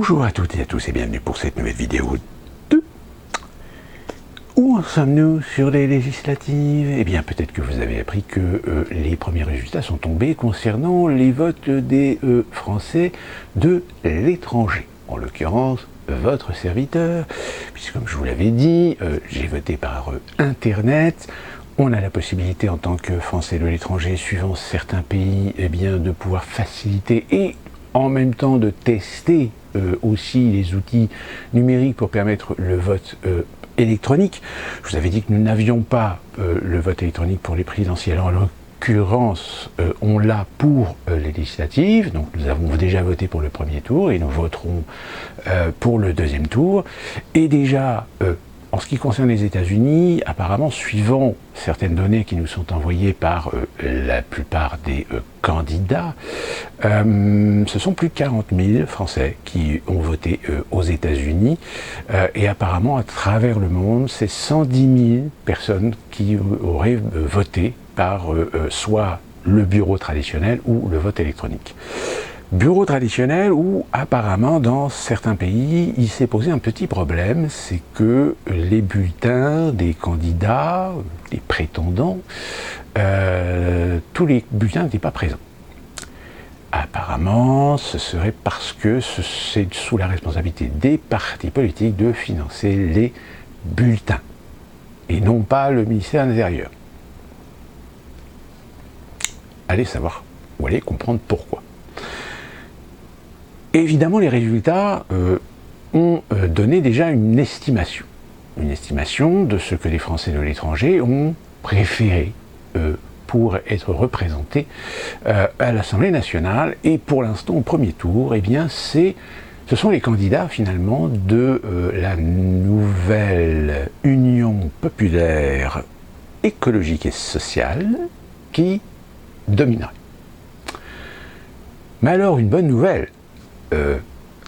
Bonjour à toutes et à tous et bienvenue pour cette nouvelle vidéo de... Où en sommes-nous sur les législatives? Eh bien, peut-être que vous avez appris que les premiers résultats sont tombés concernant les votes des Français de l'étranger. En l'occurrence, votre serviteur, puisque comme je vous l'avais dit, j'ai voté par Internet. On a la possibilité en tant que Français de l'étranger, suivant certains pays, eh bien, de pouvoir faciliter et en même temps de tester aussi les outils numériques pour permettre le vote électronique. Je vous avais dit que nous n'avions pas le vote électronique pour les présidentielles. En l'occurrence, on l'a pour les législatives. Donc nous avons déjà voté pour le premier tour et nous voterons pour le deuxième tour. Et déjà, en ce qui concerne les États-Unis, apparemment, suivant certaines données qui nous sont envoyées par la plupart des candidats, ce sont plus de 40 000 Français qui ont voté aux États-Unis. Et apparemment, à travers le monde, c'est 110 000 personnes qui auraient voté par soit le bureau traditionnel ou le vote électronique. Bureau traditionnel où apparemment dans certains pays il s'est posé un petit problème, c'est que les bulletins des candidats, des prétendants, tous les bulletins n'étaient pas présents. Apparemment ce serait parce que c'est sous la responsabilité des partis politiques de financer les bulletins et non pas le ministère de l'Intérieur. Allez savoir ou allez comprendre pourquoi. Évidemment, les résultats ont donné déjà une estimation de ce que les Français de l'étranger ont préféré pour être représentés à l'Assemblée nationale. Et pour l'instant, au premier tour, eh bien, ce sont les candidats finalement de la nouvelle Union populaire écologique et sociale qui domineraient. Mais alors, une bonne nouvelle.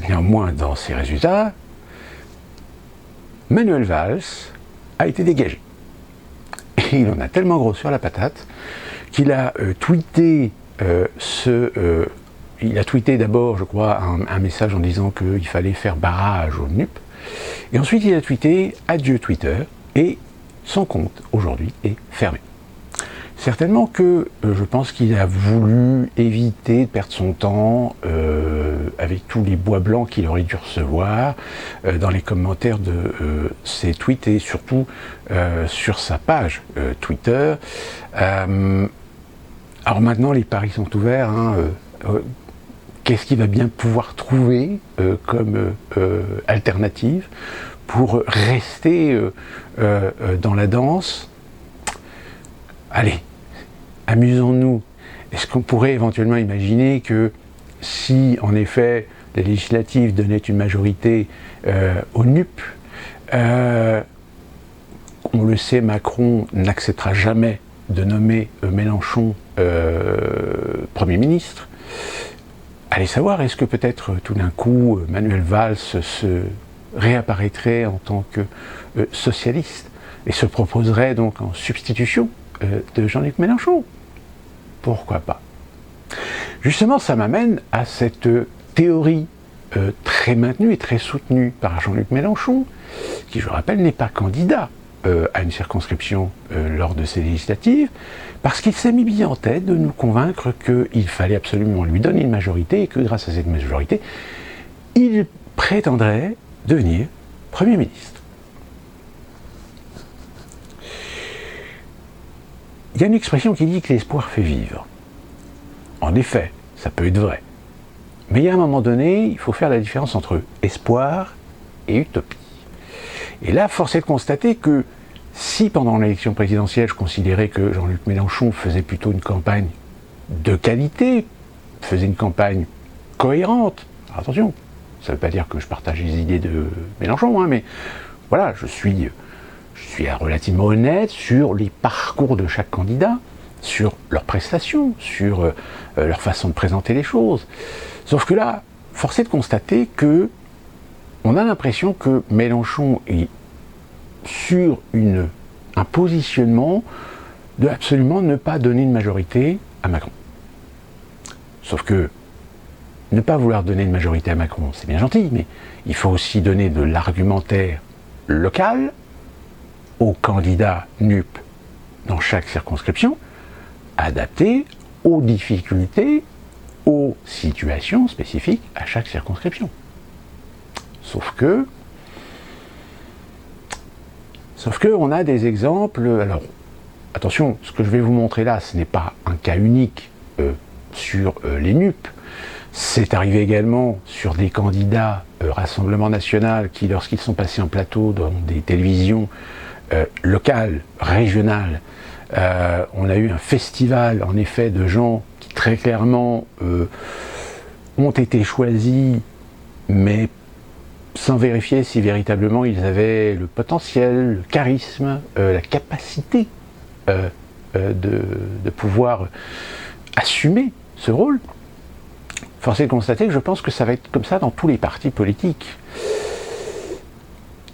Néanmoins, dans ces résultats, Manuel Valls a été dégagé. Et il en a tellement gros sur la patate qu'il a tweeté il a tweeté d'abord, je crois, un message en disant qu'il fallait faire barrage au NUP. Et ensuite, il a tweeté « Adieu Twitter » et son compte, aujourd'hui, est fermé. Certainement que je pense qu'il a voulu éviter de perdre son temps avec tous les bois blancs qu'il aurait dû recevoir dans les commentaires de ses tweets et surtout sur sa page Twitter. Alors maintenant, les paris sont ouverts. Qu'est-ce qu'il va bien pouvoir trouver comme alternative pour rester dans la danse? Allez, amusons-nous. Est-ce qu'on pourrait éventuellement imaginer que si, en effet, les législatives donnaient une majorité au NUP, on le sait, Macron n'acceptera jamais de nommer Mélenchon Premier ministre. Allez savoir, est-ce que peut-être tout d'un coup, Manuel Valls se réapparaîtrait en tant que socialiste et se proposerait donc en substitution de Jean-Luc Mélenchon? Pourquoi pas? Justement, ça m'amène à cette théorie très maintenue et très soutenue par Jean-Luc Mélenchon, qui, je rappelle, n'est pas candidat à une circonscription lors de ces législatives, parce qu'il s'est mis bien en tête de nous convaincre qu'il fallait absolument lui donner une majorité et que grâce à cette majorité, il prétendrait devenir Premier ministre. Il y a une expression qui dit que l'espoir fait vivre. En effet, ça peut être vrai. Mais il y a un moment donné, il faut faire la différence entre espoir et utopie. Et là, force est de constater que si pendant l'élection présidentielle, je considérais que Jean-Luc Mélenchon faisait plutôt une campagne de qualité, faisait une campagne cohérente, alors attention, ça ne veut pas dire que je partage les idées de Mélenchon, mais voilà, je suis relativement honnête sur les parcours de chaque candidat, sur leurs prestations, sur leur façon de présenter les choses. Sauf que là, force est de constater que on a l'impression que Mélenchon est sur un positionnement de absolument ne pas donner une majorité à Macron. Sauf que ne pas vouloir donner de majorité à Macron, c'est bien gentil, mais il faut aussi donner de l'argumentaire local aux candidats NUP dans chaque circonscription, adapté aux difficultés, aux situations spécifiques à chaque circonscription. Sauf que on a des exemples. Alors, attention, ce que je vais vous montrer là, ce n'est pas un cas unique sur les NUP. C'est arrivé également sur des candidats Rassemblement National qui, lorsqu'ils sont passés en plateau dans des télévisions locales, régionales, on a eu un festival, en effet, de gens qui très clairement ont été choisis, mais sans vérifier si véritablement ils avaient le potentiel, le charisme, la capacité de pouvoir assumer ce rôle. Force est de constater que je pense que ça va être comme ça dans tous les partis politiques.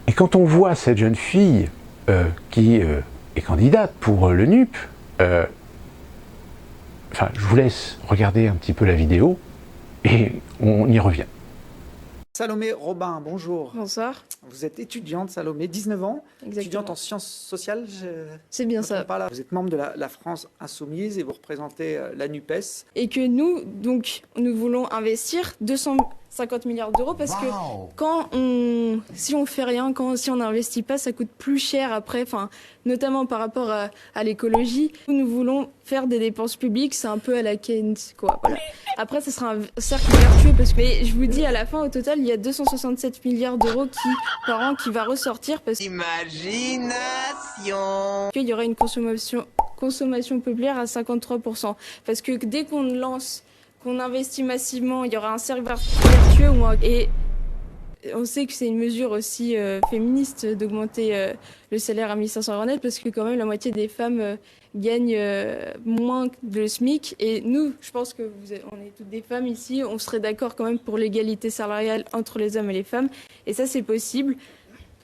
Et quand on voit cette jeune fille qui est candidate pour le NUP, enfin, je vous laisse regarder un petit peu la vidéo et on y revient. Salomé Robin, bonjour. Bonsoir. Vous êtes étudiante, Salomé, 19 ans, Exactement. étudiante en sciences sociales. C'est bien ça. Vous êtes membre de la France Insoumise et vous représentez la NUPES. Et que nous, donc, nous voulons investir 250 milliards d'euros parce que si on fait rien, si on n'investit pas, ça coûte plus cher après, notamment par rapport à l'écologie. Nous voulons faire des dépenses publiques, c'est un peu à la Keynes, quoi. Voilà. Après, ce sera un cercle vertueux parce que, je vous dis, à la fin, au total, il y a 267 milliards d'euros par an qui va ressortir parce Imagination. qu'il y aura une consommation populaire à 53%. Parce que dès qu'on investit massivement, il y aura un cercle vertueux et on sait que c'est une mesure aussi féministe d'augmenter le salaire à 1500 € net parce que quand même la moitié des femmes gagnent moins que le SMIC. Et nous, je pense que on est toutes des femmes ici, on serait d'accord quand même pour l'égalité salariale entre les hommes et les femmes. Et ça, c'est possible.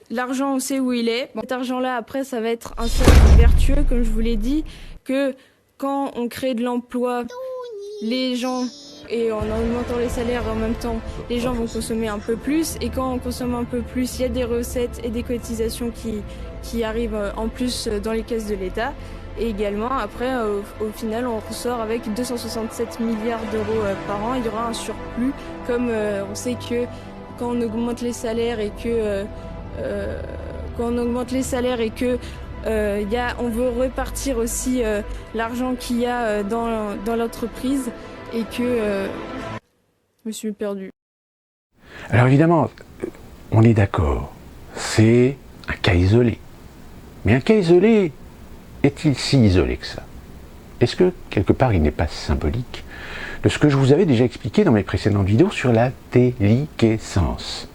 L'argent, on sait où il est. Cet argent-là, après, ça va être un cercle vertueux, comme je vous l'ai dit, que quand on crée de l'emploi, les gens, et en augmentant les salaires en même temps, les gens vont consommer un peu plus. Et quand on consomme un peu plus, il y a des recettes et des cotisations qui arrivent en plus dans les caisses de l'État. Et également, après, au final, on ressort avec 267 milliards d'euros par an. Il y aura un surplus, comme on sait que quand on augmente les salaires et que on veut repartir aussi l'argent qu'il y a dans l'entreprise et que je me suis perdue. Alors évidemment, on est d'accord, c'est un cas isolé. Mais un cas isolé, est-il si isolé que ça? Est-ce que, quelque part, il n'est pas symbolique de ce que je vous avais déjà expliqué dans mes précédentes vidéos sur la déliquescence?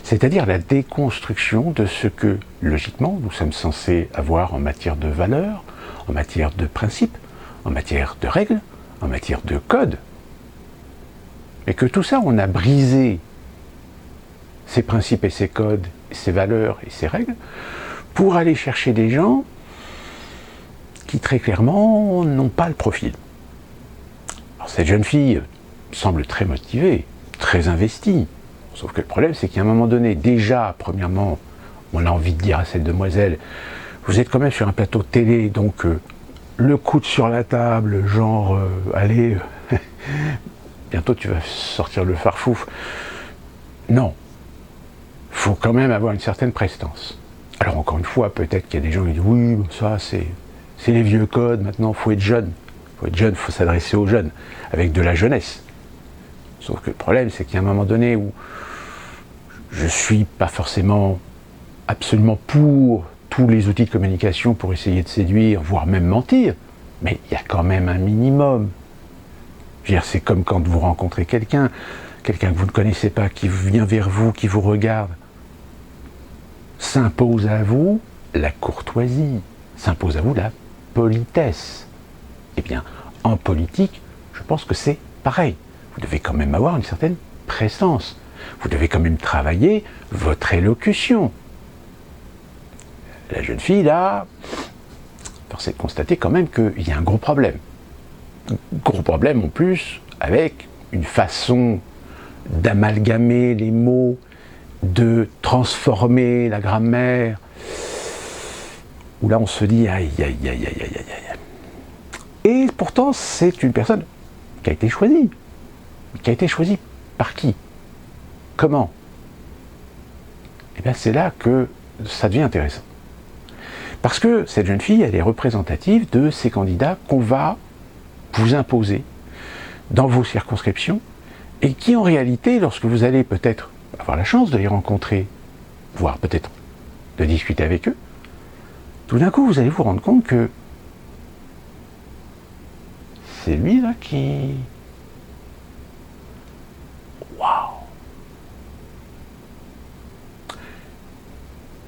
C'est-à-dire la déconstruction de ce que, logiquement, nous sommes censés avoir en matière de valeurs, en matière de principes, en matière de règles, en matière de codes. Et que tout ça, on a brisé ces principes et ces codes, ces valeurs et ces règles, pour aller chercher des gens qui, très clairement, n'ont pas le profil. Alors, cette jeune fille semble très motivée, très investie. Sauf que le problème, c'est qu'à un moment donné, déjà, premièrement, on a envie de dire à cette demoiselle, vous êtes quand même sur un plateau de télé, donc le coude sur la table, genre, allez, bientôt tu vas sortir le farfouf. Non, il faut quand même avoir une certaine prestance. Alors encore une fois, peut-être qu'il y a des gens qui disent, oui, ça c'est les vieux codes, maintenant il faut être jeune. Il faut être jeune, il faut s'adresser aux jeunes, avec de la jeunesse. Sauf que le problème, c'est qu'il y a un moment donné où je ne suis pas forcément absolument pour tous les outils de communication pour essayer de séduire, voire même mentir, mais il y a quand même un minimum. Je veux dire, c'est comme quand vous rencontrez quelqu'un que vous ne connaissez pas, qui vient vers vous, qui vous regarde. S'impose à vous la courtoisie, s'impose à vous la politesse. Eh bien, en politique, je pense que c'est pareil. Vous devez quand même avoir une certaine prestance. Vous devez quand même travailler votre élocution. La jeune fille, là, force est de constater quand même qu'il y a un gros problème. Gros problème en plus avec une façon d'amalgamer les mots, de transformer la grammaire, où là on se dit aïe aïe aïe aïe aïe aïe aïe. Et pourtant c'est une personne qui a été choisie. Qui a été choisie par qui? Comment? Et bien c'est là que ça devient intéressant. Parce que cette jeune fille, elle est représentative de ces candidats qu'on va vous imposer dans vos circonscriptions et qui en réalité, lorsque vous allez peut-être avoir la chance de les rencontrer, voire peut-être de discuter avec eux, tout d'un coup vous allez vous rendre compte que c'est lui là qui... Waouh!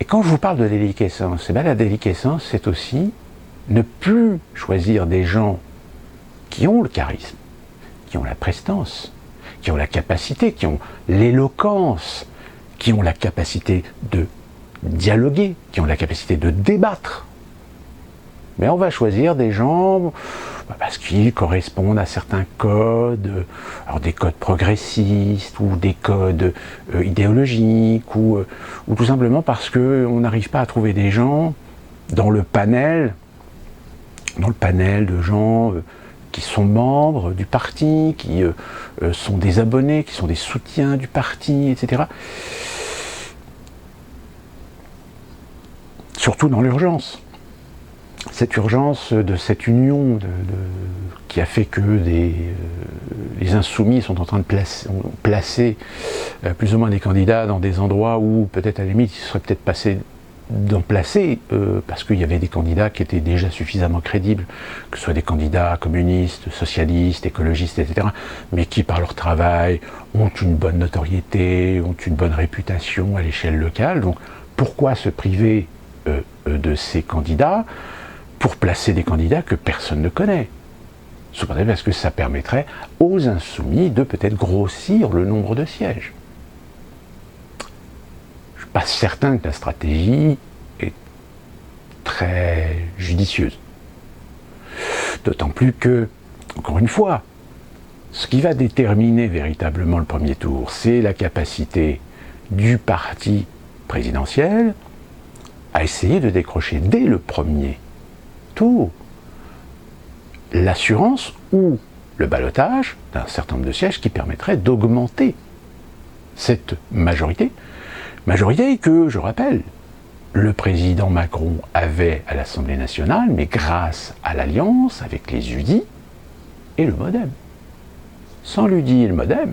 Et quand je vous parle de déliquescence, eh bien la déliquescence, c'est aussi ne plus choisir des gens qui ont le charisme, qui ont la prestance, qui ont la capacité, qui ont l'éloquence, qui ont la capacité de dialoguer, qui ont la capacité de débattre. Mais on va choisir des gens parce qu'ils correspondent à certains codes, alors des codes progressistes ou des codes idéologiques ou tout simplement parce qu'on n'arrive pas à trouver des gens dans le panel de gens qui sont membres du parti, qui sont des abonnés, qui sont des soutiens du parti, etc. Surtout dans l'urgence. Cette urgence de cette union qui a fait que les insoumis sont en train de placer plus ou moins des candidats dans des endroits où peut-être à la limite il serait peut-être passé d'en placer parce qu'il y avait des candidats qui étaient déjà suffisamment crédibles, que ce soit des candidats communistes, socialistes, écologistes, etc., mais qui par leur travail ont une bonne notoriété, ont une bonne réputation à l'échelle locale. Donc pourquoi se priver de ces candidats pour placer des candidats que personne ne connaît? Sous-entendu parce que ça permettrait aux insoumis de peut-être grossir le nombre de sièges. Je ne suis pas certain que la stratégie est très judicieuse. D'autant plus que, encore une fois, ce qui va déterminer véritablement le premier tour, c'est la capacité du parti présidentiel à essayer de décrocher dès le premier tour l'assurance ou le ballotage d'un certain nombre de sièges qui permettrait d'augmenter cette majorité que, je rappelle, le président Macron avait à l'Assemblée nationale, mais grâce à l'alliance avec les UDI et le MoDem. Sans l'UDI et le MoDem,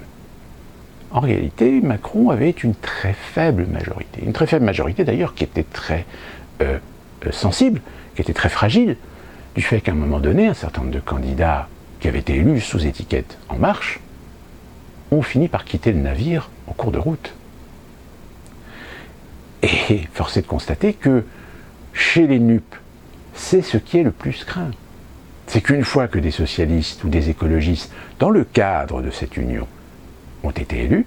en réalité, Macron avait une très faible majorité. Une très faible majorité d'ailleurs qui était très sensible, qui était très fragile, du fait qu'à un moment donné, un certain nombre de candidats qui avaient été élus sous étiquette En Marche ont fini par quitter le navire en cours de route. Et force est de constater que chez les NUP, c'est ce qui est le plus craint. C'est qu'une fois que des socialistes ou des écologistes, dans le cadre de cette union, ont été élus,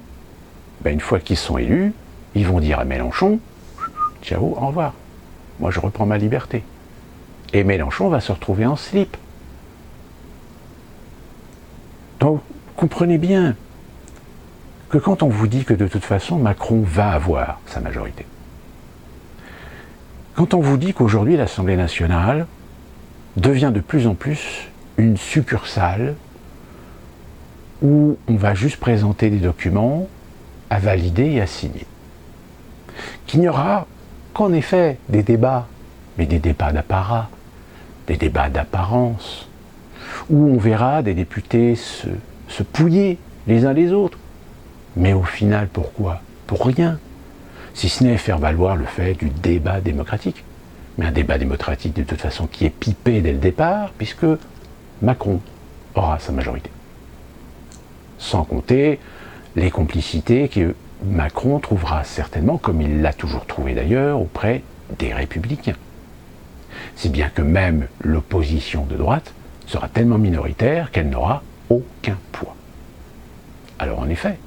ben une fois qu'ils sont élus, ils vont dire à Mélenchon « Ciao, au revoir, moi je reprends ma liberté ». Et Mélenchon va se retrouver en slip. Donc, comprenez bien que quand on vous dit que de toute façon Macron va avoir sa majorité, quand on vous dit qu'aujourd'hui l'Assemblée nationale devient de plus en plus une succursale où on va juste présenter des documents à valider et à signer, qu'il n'y aura qu'en effet des débats, mais des débats d'apparat, des débats d'apparence, où on verra des députés se pouiller les uns les autres. Mais au final, pourquoi? Pour rien. Si ce n'est faire valoir le fait du débat démocratique. Mais un débat démocratique de toute façon qui est pipé dès le départ, puisque Macron aura sa majorité. Sans compter les complicités que Macron trouvera certainement, comme il l'a toujours trouvé d'ailleurs, auprès des Républicains. Si bien que même l'opposition de droite sera tellement minoritaire qu'elle n'aura aucun poids. Alors en effet,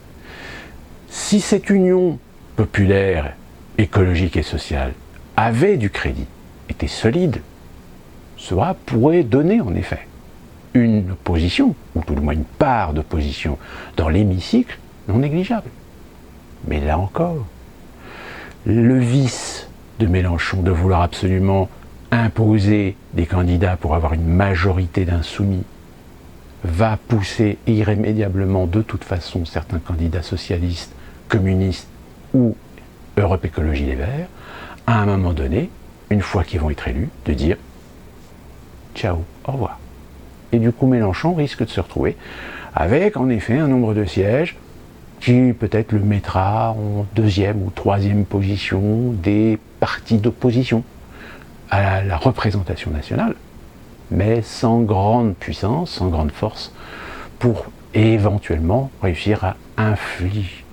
si cette union populaire, écologique et sociale avait du crédit, était solide, cela pourrait donner en effet une opposition, ou tout du moins une part d'opposition dans l'hémicycle non négligeable. Mais là encore, le vice de Mélenchon de vouloir absolument imposer des candidats pour avoir une majorité d'insoumis va pousser irrémédiablement de toute façon certains candidats socialistes, communistes ou Europe Écologie Les Verts à un moment donné, une fois qu'ils vont être élus, de dire ciao, au revoir. Et du coup Mélenchon risque de se retrouver avec en effet un nombre de sièges qui peut-être le mettra en deuxième ou troisième position des partis d'opposition à la représentation nationale, mais sans grande puissance, sans grande force, pour éventuellement réussir à infliger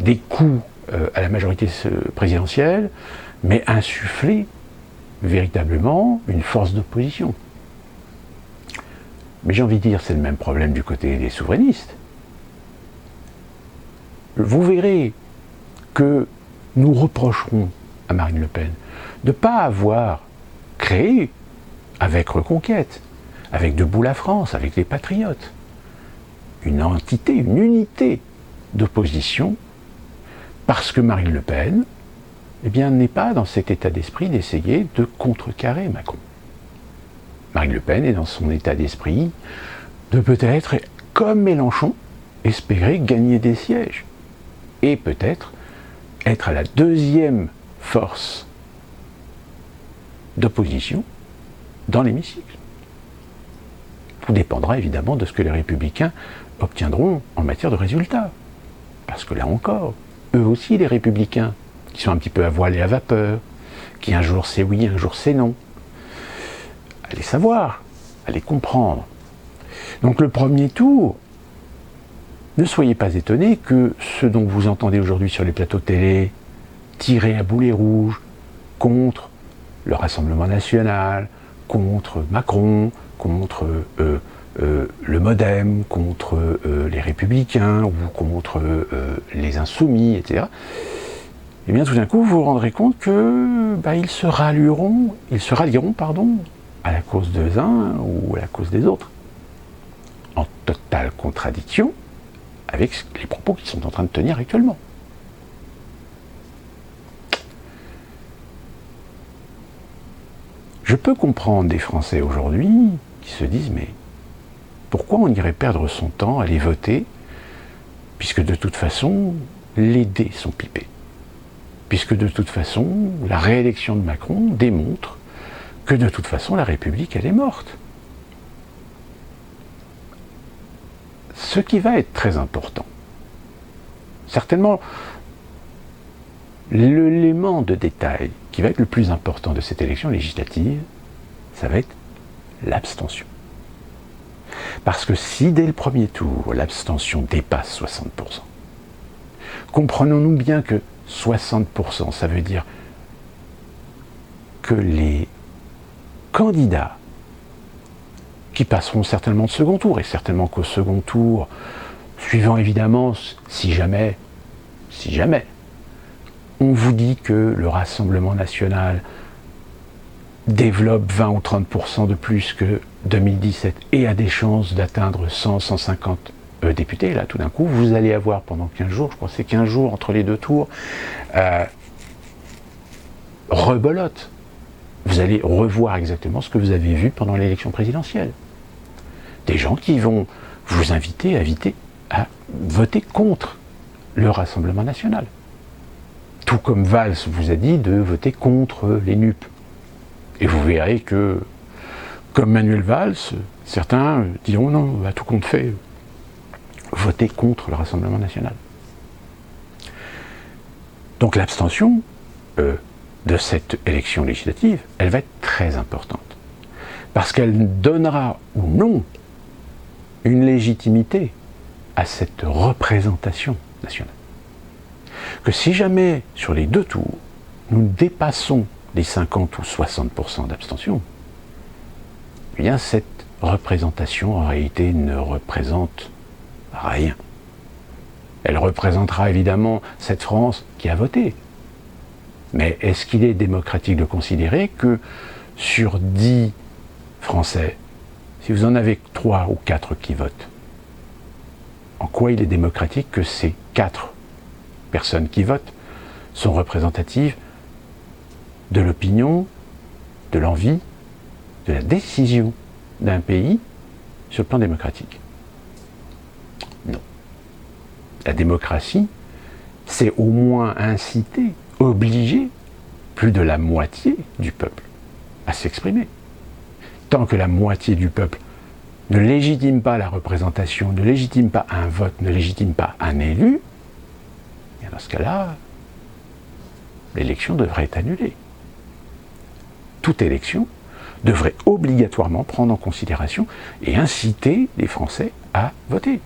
des coups à la majorité présidentielle, mais insuffler véritablement une force d'opposition. Mais j'ai envie de dire, c'est le même problème du côté des souverainistes. Vous verrez que nous reprocherons à Marine Le Pen de ne pas avoir créé, avec Reconquête, avec Debout la France, avec les Patriotes, une entité, une unité d'opposition, parce que Marine Le Pen, eh bien, n'est pas dans cet état d'esprit d'essayer de contrecarrer Macron. Marine Le Pen est dans son état d'esprit de peut-être, comme Mélenchon, espérer gagner des sièges. Et peut-être être à la deuxième force d'opposition dans l'hémicycle. Tout dépendra évidemment de ce que les Républicains obtiendront en matière de résultats. Parce que là encore, eux aussi les Républicains, qui sont un petit peu à voile et à vapeur, qui un jour c'est oui, un jour c'est non, à les savoir, à les comprendre. Donc le premier tour, ne soyez pas étonnés que ce dont vous entendez aujourd'hui sur les plateaux télé, tirer à boulet rouge contre le Rassemblement national, contre Macron, contre le MoDem, contre les Républicains ou contre les Insoumis, etc. Et bien tout d'un coup, vous vous rendrez compte que ils se rallieront, à la cause des uns ou à la cause des autres, en totale contradiction avec les propos qu'ils sont en train de tenir actuellement. Je peux comprendre des Français aujourd'hui qui se disent mais pourquoi on irait perdre son temps à aller voter puisque de toute façon les dés sont pipés, puisque de toute façon la réélection de Macron démontre que de toute façon la République elle est morte. Ce qui va être très important, certainement l'élément de détail qui va être le plus important de cette élection législative, ça va être l'abstention. Parce que si dès le premier tour, l'abstention dépasse 60%, comprenons-nous bien que 60%, ça veut dire que les candidats qui passeront certainement de second tour, et certainement qu'au second tour, suivant évidemment, si jamais, on vous dit que le Rassemblement national développe 20 ou 30% de plus que 2017 et a des chances d'atteindre 100, 150 députés, là tout d'un coup, vous allez avoir pendant 15 jours, je crois que c'est 15 jours entre les deux tours, rebelote. Vous allez revoir exactement ce que vous avez vu pendant l'élection présidentielle. Des gens qui vont vous inviter à voter contre le Rassemblement national. Tout comme Valls vous a dit de voter contre les NUP. Et vous verrez que, comme Manuel Valls, certains diront non, à tout compte fait, voter contre le Rassemblement national. Donc l'abstention de cette élection législative, elle va être très importante. Parce qu'elle donnera ou non une légitimité à cette représentation nationale. Que si jamais, sur les deux tours, nous dépassons les 50 ou 60% d'abstention, eh bien cette représentation, en réalité, ne représente rien. Elle représentera évidemment cette France qui a voté. Mais est-ce qu'il est démocratique de considérer que sur 10 Français, si vous en avez 3 ou 4 qui votent, en quoi il est démocratique que ces 4 personnes qui votent sont représentatives de l'opinion, de l'envie, de la décision d'un pays sur le plan démocratique? Non. La démocratie, c'est au moins inciter, obliger plus de la moitié du peuple à s'exprimer. Tant que la moitié du peuple ne légitime pas la représentation, ne légitime pas un vote, ne légitime pas un élu, et dans ce cas-là, l'élection devrait être annulée. Toute élection devrait obligatoirement prendre en considération et inciter les Français à voter.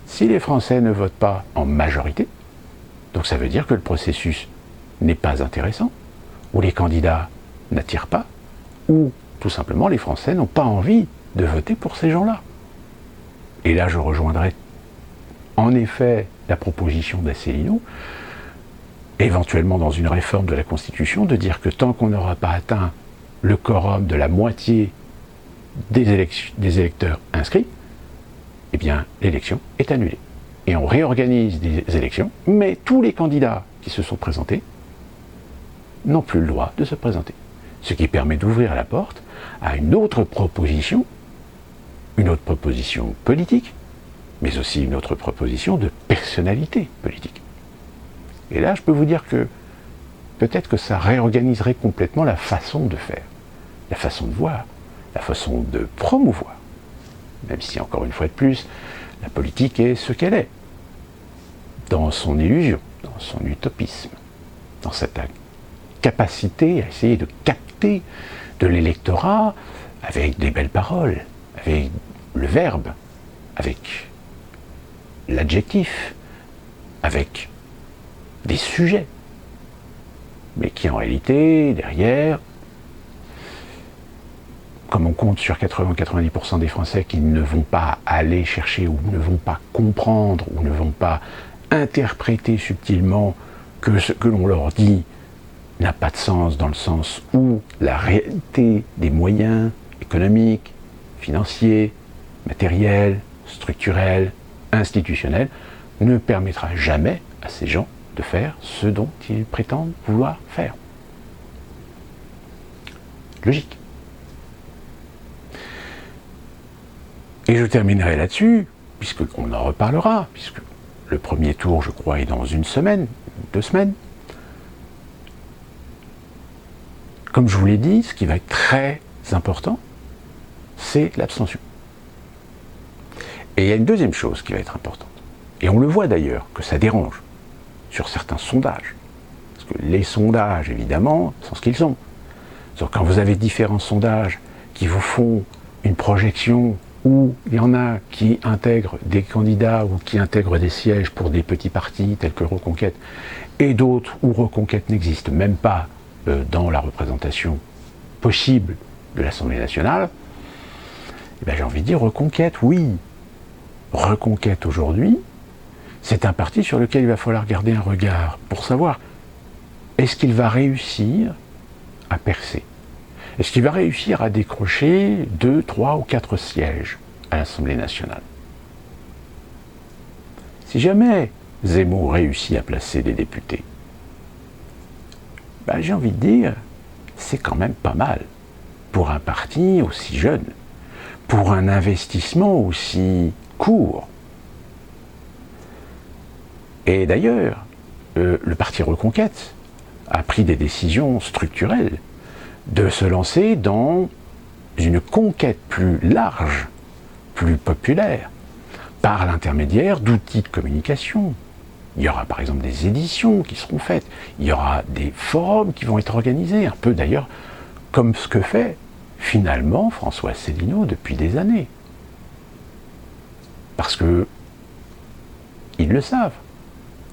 Si les Français ne votent pas en majorité, donc ça veut dire que le processus n'est pas intéressant, ou les candidats n'attirent pas, ou tout simplement les Français n'ont pas envie de voter pour ces gens-là. Et là, je rejoindrai en effet la proposition d'Asselineau, éventuellement dans une réforme de la Constitution, de dire que tant qu'on n'aura pas atteint le quorum de la moitié des électeurs inscrits, eh bien, l'élection est annulée. Et on réorganise des élections, mais tous les candidats qui se sont présentés n'ont plus le droit de se présenter. Ce qui permet d'ouvrir la porte à une autre proposition politique, mais aussi une autre proposition de personnalité politique. Et là, je peux vous dire que peut-être que ça réorganiserait complètement la façon de faire, la façon de voir, la façon de promouvoir. Même si, encore une fois de plus, la politique est ce qu'elle est, dans son illusion, dans son utopisme, dans cette capacité à essayer de capter de l'électorat avec des belles paroles, avec le verbe, avec l'adjectif, avec des sujets, mais qui en réalité, derrière, comme on compte sur 80-90% des Français qui ne vont pas aller chercher ou ne vont pas comprendre ou ne vont pas interpréter subtilement que ce que l'on leur dit n'a pas de sens, dans le sens où la réalité des moyens économiques, financiers, matériels, structurels, institutionnels ne permettra jamais à ces gens de faire ce dont ils prétendent vouloir faire. Logique. Et je terminerai là-dessus, puisqu'on en reparlera, puisque le premier tour, je crois, est dans 1 semaine, 2 semaines. Comme je vous l'ai dit, ce qui va être très important, c'est l'abstention. Et il y a une deuxième chose qui va être importante. Et on le voit d'ailleurs, que ça dérange sur certains sondages. Parce que les sondages, évidemment, sont ce qu'ils sont. Donc quand vous avez différents sondages qui vous font une projection où il y en a qui intègrent des candidats ou qui intègrent des sièges pour des petits partis tels que Reconquête, et d'autres où Reconquête n'existe même pas dans la représentation possible de l'Assemblée nationale, eh bien, j'ai envie de dire Reconquête, oui. Reconquête aujourd'hui, c'est un parti sur lequel il va falloir garder un regard pour savoir est-ce qu'il va réussir à percer? Est-ce qu'il va réussir à décrocher 2, 3 ou 4 sièges à l'Assemblée nationale? Si jamais Zemmour réussit à placer des députés, ben, j'ai envie de dire, c'est quand même pas mal pour un parti aussi jeune, pour un investissement aussi court. Et d'ailleurs, le parti Reconquête a pris des décisions structurelles de se lancer dans une conquête plus large, plus populaire, par l'intermédiaire d'outils de communication. Il y aura par exemple des éditions qui seront faites, il y aura des forums qui vont être organisés, un peu d'ailleurs comme ce que fait finalement François Asselineau depuis des années. Parce que ils le savent.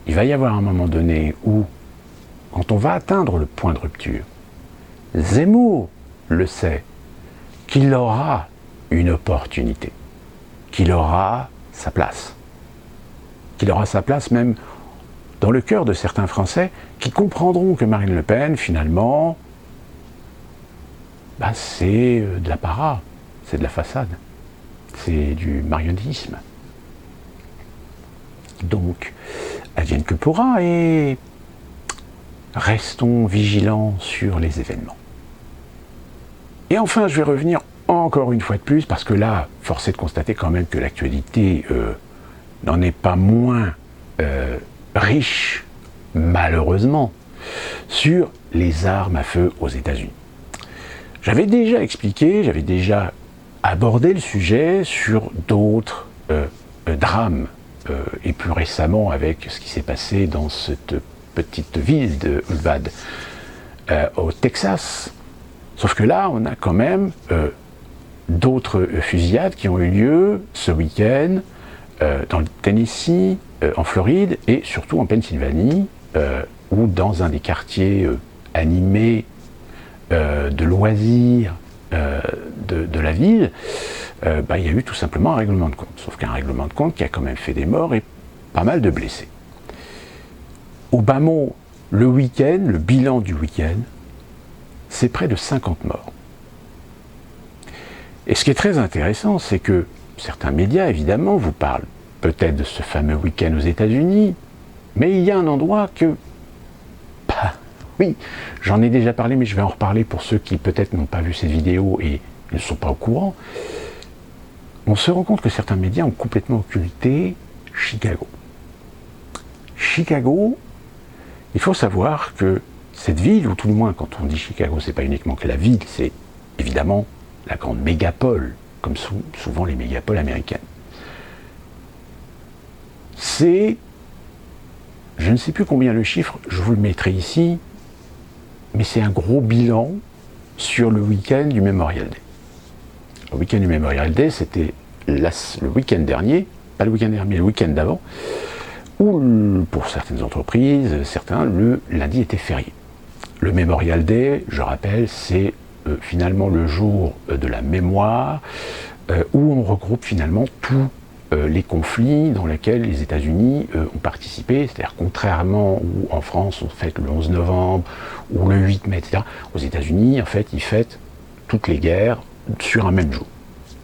Il va y avoir un moment donné où, quand on va atteindre le point de rupture, Zemmour le sait, qu'il aura une opportunité, qu'il aura sa place. Qu'il aura sa place même dans le cœur de certains Français qui comprendront que Marine Le Pen, finalement, c'est de l'apparat. c'est de la façade, c'est du marionnettisme. Donc, advienne que pourra, et restons vigilants sur les événements. Et enfin, je vais revenir encore une fois de plus, parce que là, force est de constater quand même que l'actualité n'en est pas moins riche, malheureusement, sur les armes à feu aux États-Unis. J'avais déjà expliqué, j'avais déjà abordé le sujet sur d'autres drames, et plus récemment avec ce qui s'est passé dans cette petite ville de Uvalde, au Texas. Sauf que là, on a quand même d'autres fusillades qui ont eu lieu ce week-end dans le Tennessee, en Floride et surtout en Pennsylvanie, où dans un des quartiers animés de loisirs de la ville, il y a eu tout simplement un règlement de compte. Sauf qu'un règlement de compte qui a quand même fait des morts et pas mal de blessés. Au bas mot, le week-end, le bilan du week-end, c'est près de 50 morts. Et ce qui est très intéressant, c'est que certains médias, évidemment, vous parlent peut-être de ce fameux week-end aux États-Unis, mais il y a un endroit que... oui, j'en ai déjà parlé, mais je vais en reparler pour ceux qui peut-être n'ont pas vu cette vidéo et ne sont pas au courant. On se rend compte que certains médias ont complètement occulté Chicago. Chicago, il faut savoir que cette ville, ou tout le moins quand on dit Chicago, c'est pas uniquement que la ville, c'est évidemment la grande mégapole, comme souvent les mégapoles américaines. C'est, je ne sais plus combien le chiffre, je vous le mettrai ici, mais c'est un gros bilan sur le week-end du Memorial Day. Le week-end du Memorial Day, c'était le week-end dernier, pas le week-end dernier, mais le week-end d'avant, où pour certaines entreprises, certains, le lundi était férié. Le Memorial Day, je rappelle, c'est finalement le jour de la mémoire, où on regroupe finalement tous les conflits dans lesquels les États-Unis ont participé, c'est-à-dire contrairement où en France on fête le 11 novembre ou le 8 mai, etc., aux États-Unis, en fait, ils fêtent toutes les guerres sur un même jour.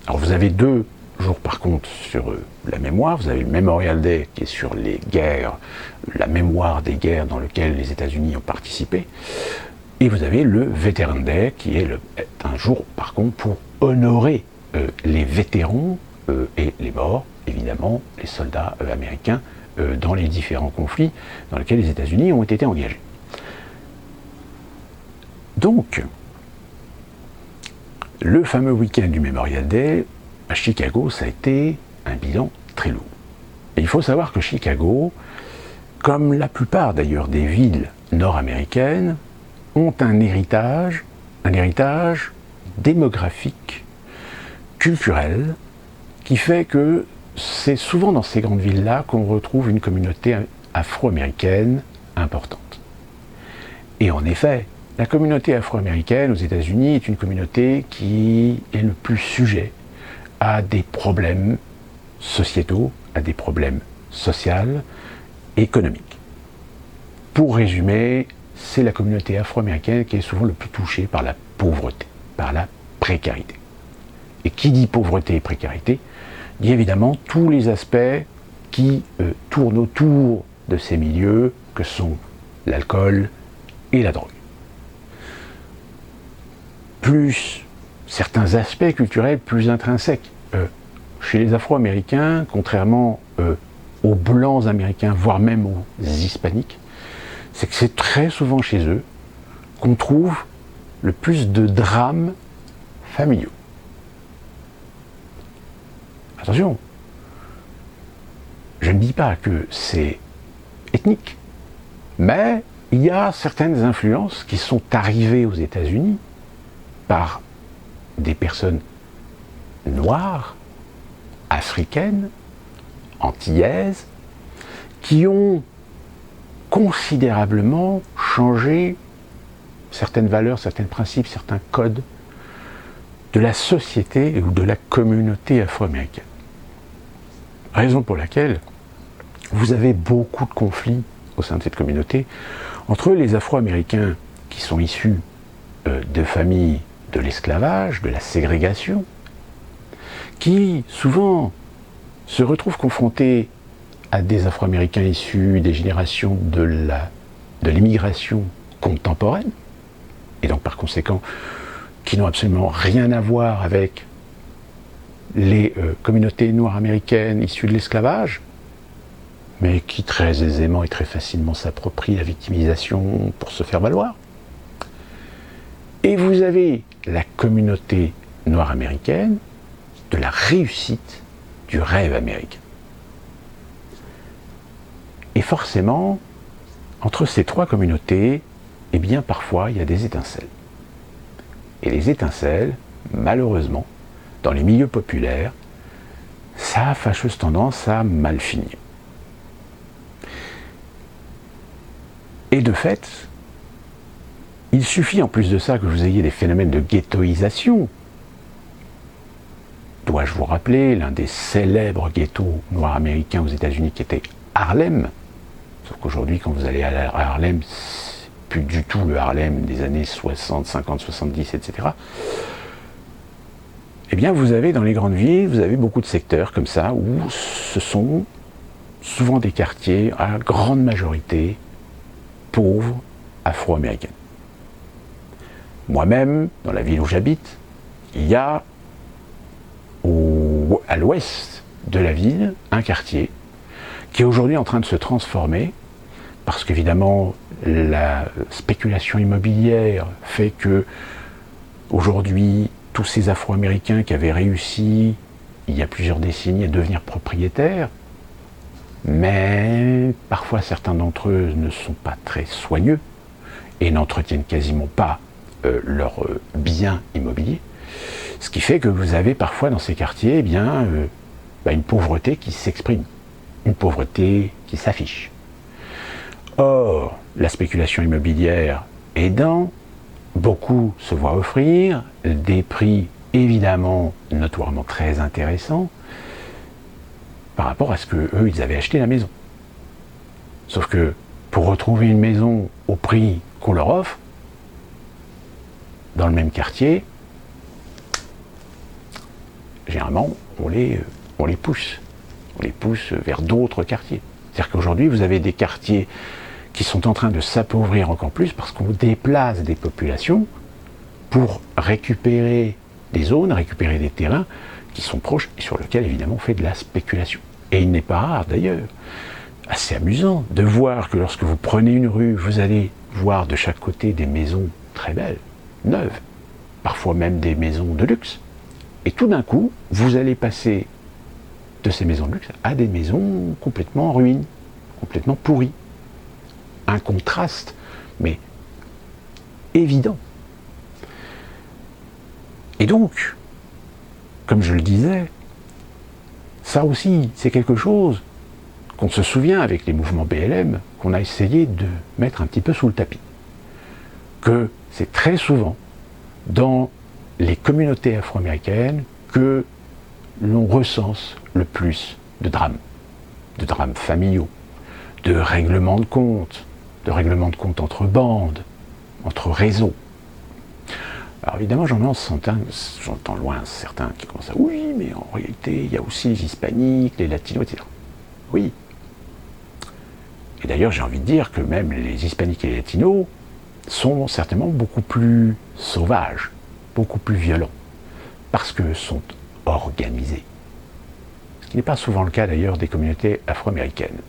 Alors vous avez deux jours par contre sur la mémoire, vous avez le Memorial Day qui est sur les guerres, la mémoire des guerres dans lesquelles les États-Unis ont participé, et vous avez le Veteran Day qui est un jour par contre pour honorer les vétérans et les morts, évidemment, les soldats américains dans les différents conflits dans lesquels les États-Unis ont été engagés. Donc, le fameux week-end du Memorial Day, à Chicago, ça a été un bilan très lourd. Et il faut savoir que Chicago, comme la plupart d'ailleurs des villes nord-américaines, ont un héritage démographique, culturel, qui fait que c'est souvent dans ces grandes villes-là qu'on retrouve une communauté afro-américaine importante. Et en effet, la communauté afro-américaine aux États-Unis est une communauté qui est le plus sujet à des problèmes sociétaux, à des problèmes sociaux, économiques. Pour résumer, c'est la communauté afro-américaine qui est souvent le plus touchée par la pauvreté, par la précarité. Et qui dit pauvreté et précarité, dit évidemment tous les aspects qui tournent autour de ces milieux, que sont l'alcool et la drogue. Plus certains aspects culturels plus intrinsèques. Chez les Afro-Américains, contrairement aux Blancs américains, voire même aux Hispaniques, c'est que c'est très souvent chez eux qu'on trouve le plus de drames familiaux. Attention, je ne dis pas que c'est ethnique, mais il y a certaines influences qui sont arrivées aux États-Unis par des personnes noires, africaines, antillaises, qui ont considérablement changé certaines valeurs, certains principes, certains codes de la société ou de la communauté afro-américaine. Raison pour laquelle vous avez beaucoup de conflits au sein de cette communauté entre les Afro-Américains qui sont issus de familles de l'esclavage, de la ségrégation, qui souvent se retrouvent confrontés à des Afro-Américains issus des générations de l'immigration contemporaine, et donc par conséquent qui n'ont absolument rien à voir avec les communautés noires américaines issues de l'esclavage, mais qui très aisément et très facilement s'approprient la victimisation pour se faire valoir. Et vous avez la communauté noire américaine de la réussite du rêve américain. Et forcément, entre ces trois communautés, eh bien parfois il y a des étincelles. Et les étincelles, malheureusement, dans les milieux populaires, ça a fâcheuse tendance à mal finir. Et de fait, il suffit en plus de ça que vous ayez des phénomènes de ghettoisation. Dois-je vous rappeler l'un des célèbres ghettos noirs américains aux États-Unis qui était Harlem. Sauf qu'aujourd'hui, quand vous allez à Harlem, c'est plus du tout le Harlem des années 60, 50, 70, etc. Eh bien, vous avez dans les grandes villes, vous avez beaucoup de secteurs comme ça, où ce sont souvent des quartiers à grande majorité pauvres afro-américaines. Moi-même, dans la ville où j'habite, il y a à l'ouest de la ville un quartier qui est aujourd'hui en train de se transformer parce qu'évidemment la spéculation immobilière fait que aujourd'hui tous ces Afro-Américains qui avaient réussi il y a plusieurs décennies à devenir propriétaires, mais parfois certains d'entre eux ne sont pas très soigneux et n'entretiennent quasiment pas leurs biens immobiliers. Ce qui fait que vous avez parfois dans ces quartiers eh bien, une pauvreté qui s'exprime, une pauvreté qui s'affiche. Or, la spéculation immobilière aidant, beaucoup se voient offrir des prix évidemment notoirement très intéressants par rapport à ce qu'eux, ils avaient acheté la maison. Sauf que pour retrouver une maison au prix qu'on leur offre, dans le même quartier, généralement, on les pousse. On les pousse vers d'autres quartiers. C'est-à-dire qu'aujourd'hui, vous avez des quartiers qui sont en train de s'appauvrir encore plus parce qu'on déplace des populations pour récupérer des zones, récupérer des terrains qui sont proches et sur lesquels, évidemment, on fait de la spéculation. Et il n'est pas rare, d'ailleurs, assez amusant de voir que lorsque vous prenez une rue, vous allez voir de chaque côté des maisons très belles, neuves, parfois même des maisons de luxe. Et tout d'un coup, vous allez passer de ces maisons de luxe à des maisons complètement en ruine, complètement pourries. Un contraste, mais évident. Et donc, comme je le disais, ça aussi, c'est quelque chose qu'on se souvient avec les mouvements BLM, qu'on a essayé de mettre un petit peu sous le tapis. Que c'est très souvent dans les communautés afro-américaines que l'on recense le plus de drames familiaux, de règlements de comptes entre bandes, entre réseaux. Alors évidemment, j'entends loin certains qui commencent à « oui, mais en réalité, il y a aussi les hispaniques, les latinos, etc. » Oui. Et d'ailleurs, j'ai envie de dire que même les hispaniques et les latinos sont certainement beaucoup plus sauvages, beaucoup plus violents, parce que sont organisés. Ce qui n'est pas souvent le cas d'ailleurs des communautés afro-américaines.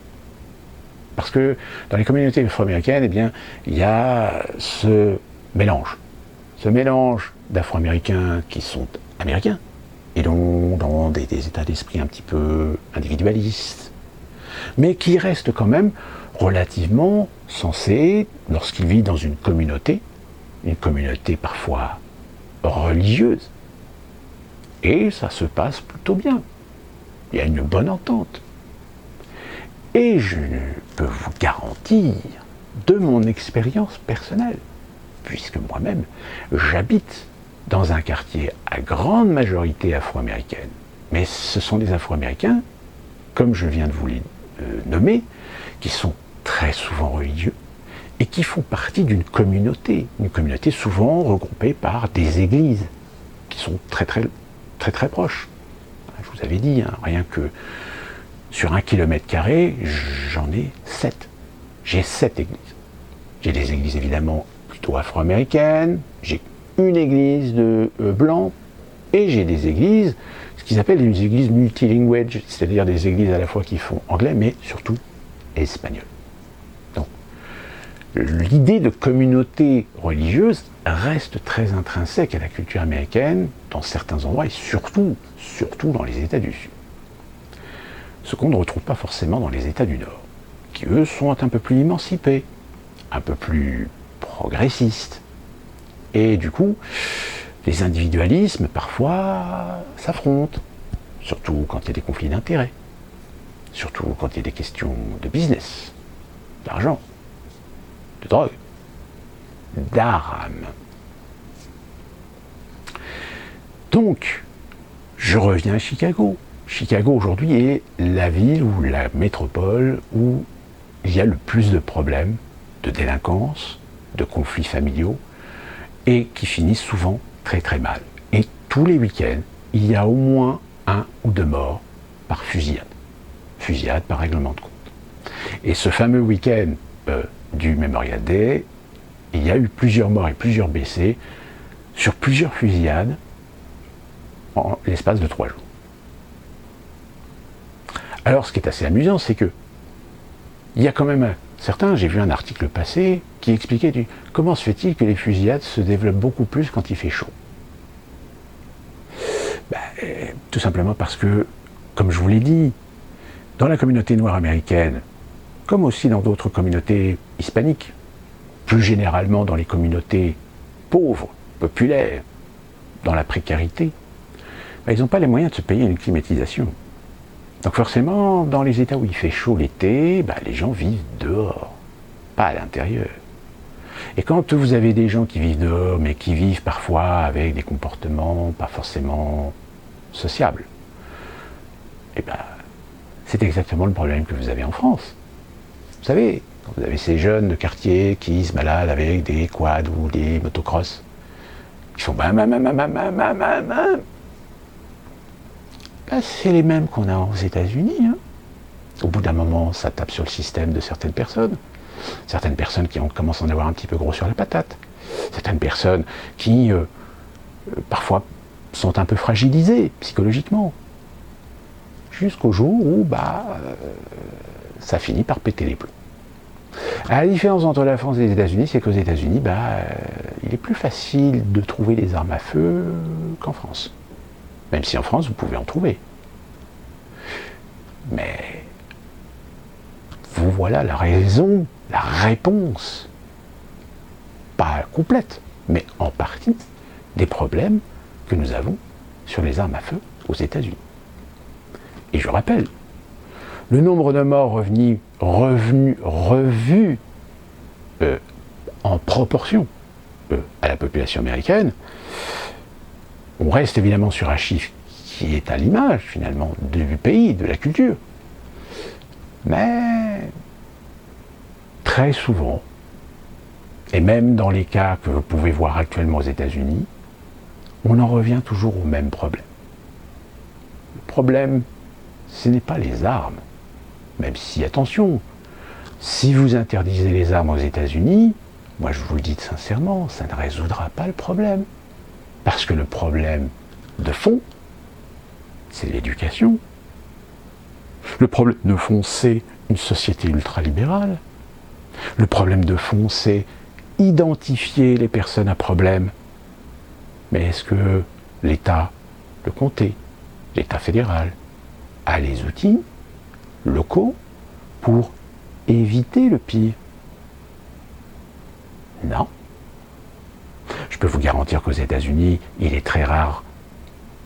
Parce que dans les communautés afro-américaines, eh bien, il y a ce mélange d'afro-américains qui sont américains, et donc dans des états d'esprit un petit peu individualistes, mais qui restent quand même relativement sensés lorsqu'ils vivent dans une communauté parfois religieuse. Et ça se passe plutôt bien. Il y a une bonne entente. Et je peux vous garantir, de mon expérience personnelle, puisque moi-même, j'habite dans un quartier à grande majorité afro-américaine, mais ce sont des Afro-Américains, comme je viens de vous les nommer, qui sont très souvent religieux et qui font partie d'une communauté souvent regroupée par des églises qui sont très très proches. vous avais dit, hein, rien que sur 1 km², j'en ai 7. J'ai 7 églises. J'ai des églises évidemment plutôt afro-américaines, j'ai une église de blancs, et j'ai des églises, ce qu'ils appellent des églises multilinguage, c'est-à-dire des églises à la fois qui font anglais, mais surtout espagnol. Donc, l'idée de communauté religieuse reste très intrinsèque à la culture américaine, dans certains endroits, et surtout dans les États du Sud. Ce qu'on ne retrouve pas forcément dans les États du Nord, qui eux sont un peu plus émancipés, un peu plus progressistes. Et du coup, les individualismes, parfois, s'affrontent, surtout quand il y a des conflits d'intérêts, surtout quand il y a des questions de business, d'argent, de drogue, d'armes. Donc, je reviens à Chicago. Chicago, aujourd'hui, est la ville ou la métropole où il y a le plus de problèmes de délinquance, de conflits familiaux, et qui finissent souvent très très mal. Et tous les week-ends, il y a au moins 1 ou 2 morts par fusillade. Fusillade par règlement de compte. Et ce fameux week-end du Memorial Day, il y a eu plusieurs morts et plusieurs blessés sur plusieurs fusillades en l'espace de 3 jours. Alors ce qui est assez amusant, c'est que il y a quand même certains, j'ai vu un article passé qui expliquait comment se fait-il que les fusillades se développent beaucoup plus quand il fait chaud. Tout simplement parce que, comme je vous l'ai dit, dans la communauté noire américaine, comme aussi dans d'autres communautés hispaniques, plus généralement dans les communautés pauvres, populaires, dans la précarité, ils n'ont pas les moyens de se payer une climatisation. Donc forcément, dans les États où il fait chaud l'été, les gens vivent dehors, pas à l'intérieur. Et quand vous avez des gens qui vivent dehors, mais qui vivent parfois avec des comportements pas forcément sociables, c'est exactement le problème que vous avez en France. Vous savez, quand vous avez ces jeunes de quartier qui se baladent avec des quads ou des motocross, qui font c'est les mêmes qu'on a aux États-Unis. Hein. Au bout d'un moment, ça tape sur le système de certaines personnes. Certaines personnes qui commencent à en avoir un petit peu gros sur la patate. Certaines personnes qui, parfois, sont un peu fragilisées psychologiquement. Jusqu'au jour où, ça finit par péter les plombs. La différence entre la France et les États-Unis, c'est qu'aux États-Unis, il est plus facile de trouver des armes à feu qu'en France. Même si en France, vous pouvez en trouver. Mais vous voilà la raison, la réponse, pas complète, mais en partie, des problèmes que nous avons sur les armes à feu aux États-Unis. Et je rappelle, le nombre de morts revus en proportion à la population américaine, on reste évidemment sur un chiffre qui est à l'image, finalement, du pays, de la culture. Mais, très souvent, et même dans les cas que vous pouvez voir actuellement aux États-Unis, on en revient toujours au même problème. Le problème, ce n'est pas les armes. Même si, attention, si vous interdisez les armes aux États-Unis, moi je vous le dis sincèrement, ça ne résoudra pas le problème. Parce que le problème de fond, c'est l'éducation. Le problème de fond, c'est une société ultralibérale. Le problème de fond, c'est identifier les personnes à problème. Mais est-ce que l'État, le comté, l'État fédéral, a les outils locaux pour éviter le pire? Non. Je peux vous garantir qu'aux États-Unis, il est très rare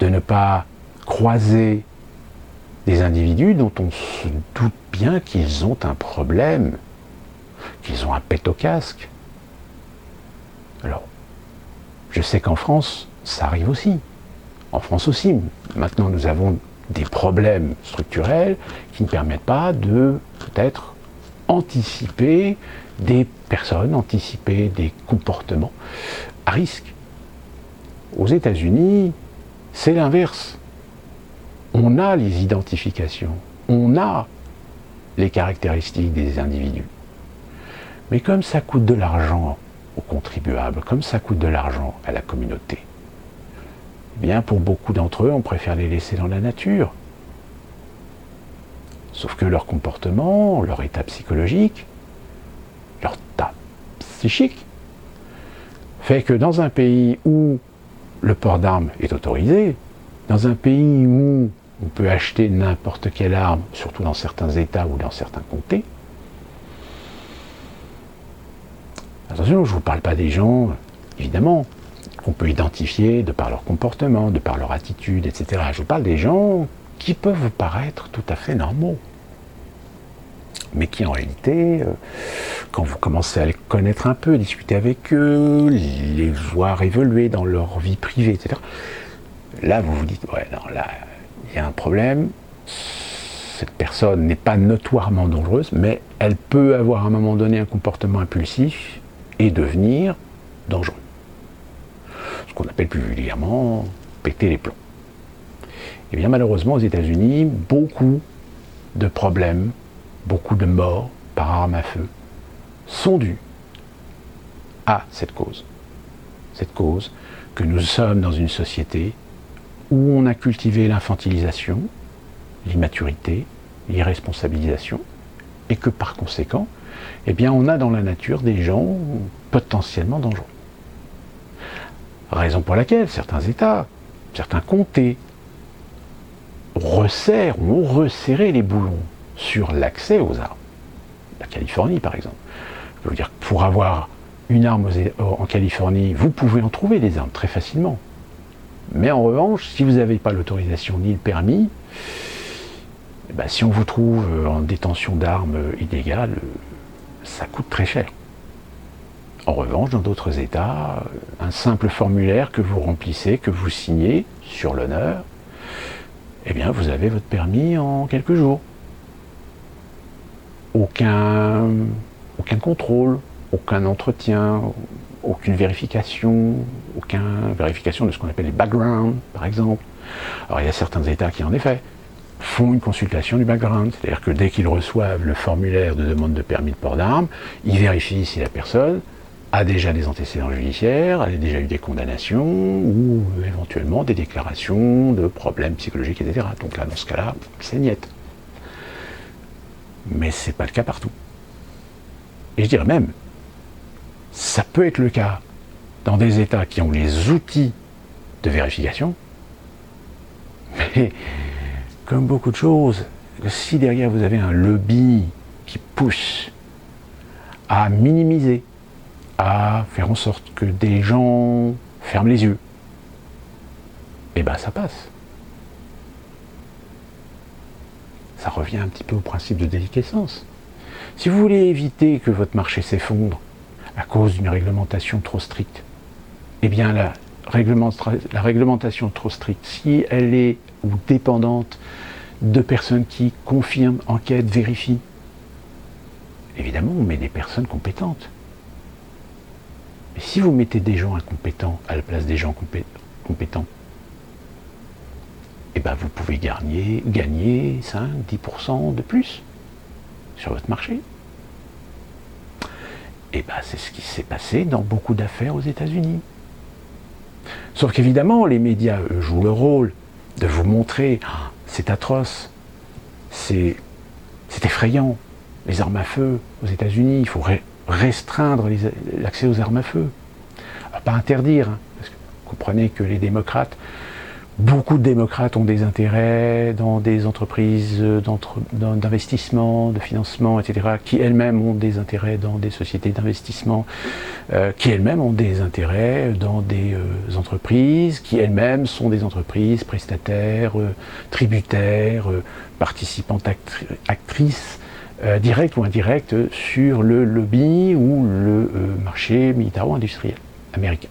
de ne pas croiser des individus dont on se doute bien qu'ils ont un problème, qu'ils ont un pet au casque. Alors, je sais qu'en France, ça arrive aussi. En France aussi, maintenant nous avons des problèmes structurels qui ne permettent pas de, peut-être, anticiper des personnes, anticiper des comportements à risque. Aux États-Unis, c'est l'inverse. on a les identifications, on a les caractéristiques des individus. Mais comme ça coûte de l'argent aux contribuables, comme ça coûte de l'argent à la communauté, eh bien pour beaucoup d'entre eux, on préfère les laisser dans la nature. Sauf que leur comportement, leur état psychologique, leur état psychique, fait que dans un pays où le port d'armes est autorisé, dans un pays où on peut acheter n'importe quelle arme, surtout dans certains États ou dans certains comtés, attention, je ne vous parle pas des gens, évidemment, qu'on peut identifier de par leur comportement, de par leur attitude, etc. Je vous parle des gens qui peuvent vous paraître tout à fait normaux, mais qui en réalité, quand vous commencez à les connaître un peu, discuter avec eux, les voir évoluer dans leur vie privée, etc., là vous vous dites, ouais, non, là, il y a un problème, cette personne n'est pas notoirement dangereuse, mais elle peut avoir à un moment donné un comportement impulsif et devenir dangereux. Ce qu'on appelle plus vulgairement péter les plombs. Et bien malheureusement aux États-Unis, beaucoup de problèmes, beaucoup de morts par arme à feu sont dus à cette cause. Cette cause que nous sommes dans une société où on a cultivé l'infantilisation, l'immaturité, l'irresponsabilisation, et que par conséquent, eh bien, on a dans la nature des gens potentiellement dangereux. Raison pour laquelle certains États, certains comtés ont resserré les boulons sur l'accès aux armes. La Californie, par exemple. Je peux vous dire que pour avoir une arme en Californie, vous pouvez en trouver des armes très facilement. Mais en revanche, si vous n'avez pas l'autorisation ni le permis, eh ben, si on vous trouve en détention d'armes illégales, ça coûte très cher. En revanche, dans d'autres États, un simple formulaire que vous remplissez, que vous signez sur l'honneur, eh bien, vous avez votre permis en quelques jours. Aucun contrôle, aucun entretien, aucune vérification, aucune vérification de ce qu'on appelle les backgrounds, par exemple. Alors, il y a certains États qui, en effet, font une consultation du background, c'est-à-dire que dès qu'ils reçoivent le formulaire de demande de permis de port d'armes, ils vérifient si la personne a déjà des antécédents judiciaires, a déjà eu des condamnations ou éventuellement des déclarations de problèmes psychologiques, etc. Donc là, dans ce cas-là, c'est niette. Mais c'est pas le cas partout. Et je dirais même, ça peut être le cas dans des États qui ont les outils de vérification, mais comme beaucoup de choses, si derrière vous avez un lobby qui pousse à minimiser, à faire en sorte que des gens ferment les yeux, et ben ça passe. Ça revient un petit peu au principe de déliquescence. Si vous voulez éviter que votre marché s'effondre à cause d'une réglementation trop stricte, eh bien la réglementation trop stricte, si elle est ou dépendante de personnes qui confirment, enquêtent, vérifient, évidemment on met des personnes compétentes. Mais si vous mettez des gens incompétents à la place des gens compétents, eh ben vous pouvez gagner 5-10% de plus sur votre marché. Et ben c'est ce qui s'est passé dans beaucoup d'affaires aux États-Unis. Sauf qu'évidemment, les médias jouent le rôle de vous montrer c'est atroce, c'est effrayant, les armes à feu aux États-Unis, il faut restreindre l'accès aux armes à feu. Alors, pas interdire, parce que vous comprenez que les démocrates, beaucoup de démocrates ont des intérêts dans des entreprises d'investissement, de financement, etc., qui elles-mêmes ont des intérêts dans des sociétés d'investissement, qui elles-mêmes ont des intérêts dans des entreprises, qui elles-mêmes sont des entreprises prestataires, tributaires, participantes actrices, directes ou indirectes sur le lobby ou le marché militaro-industriel américain.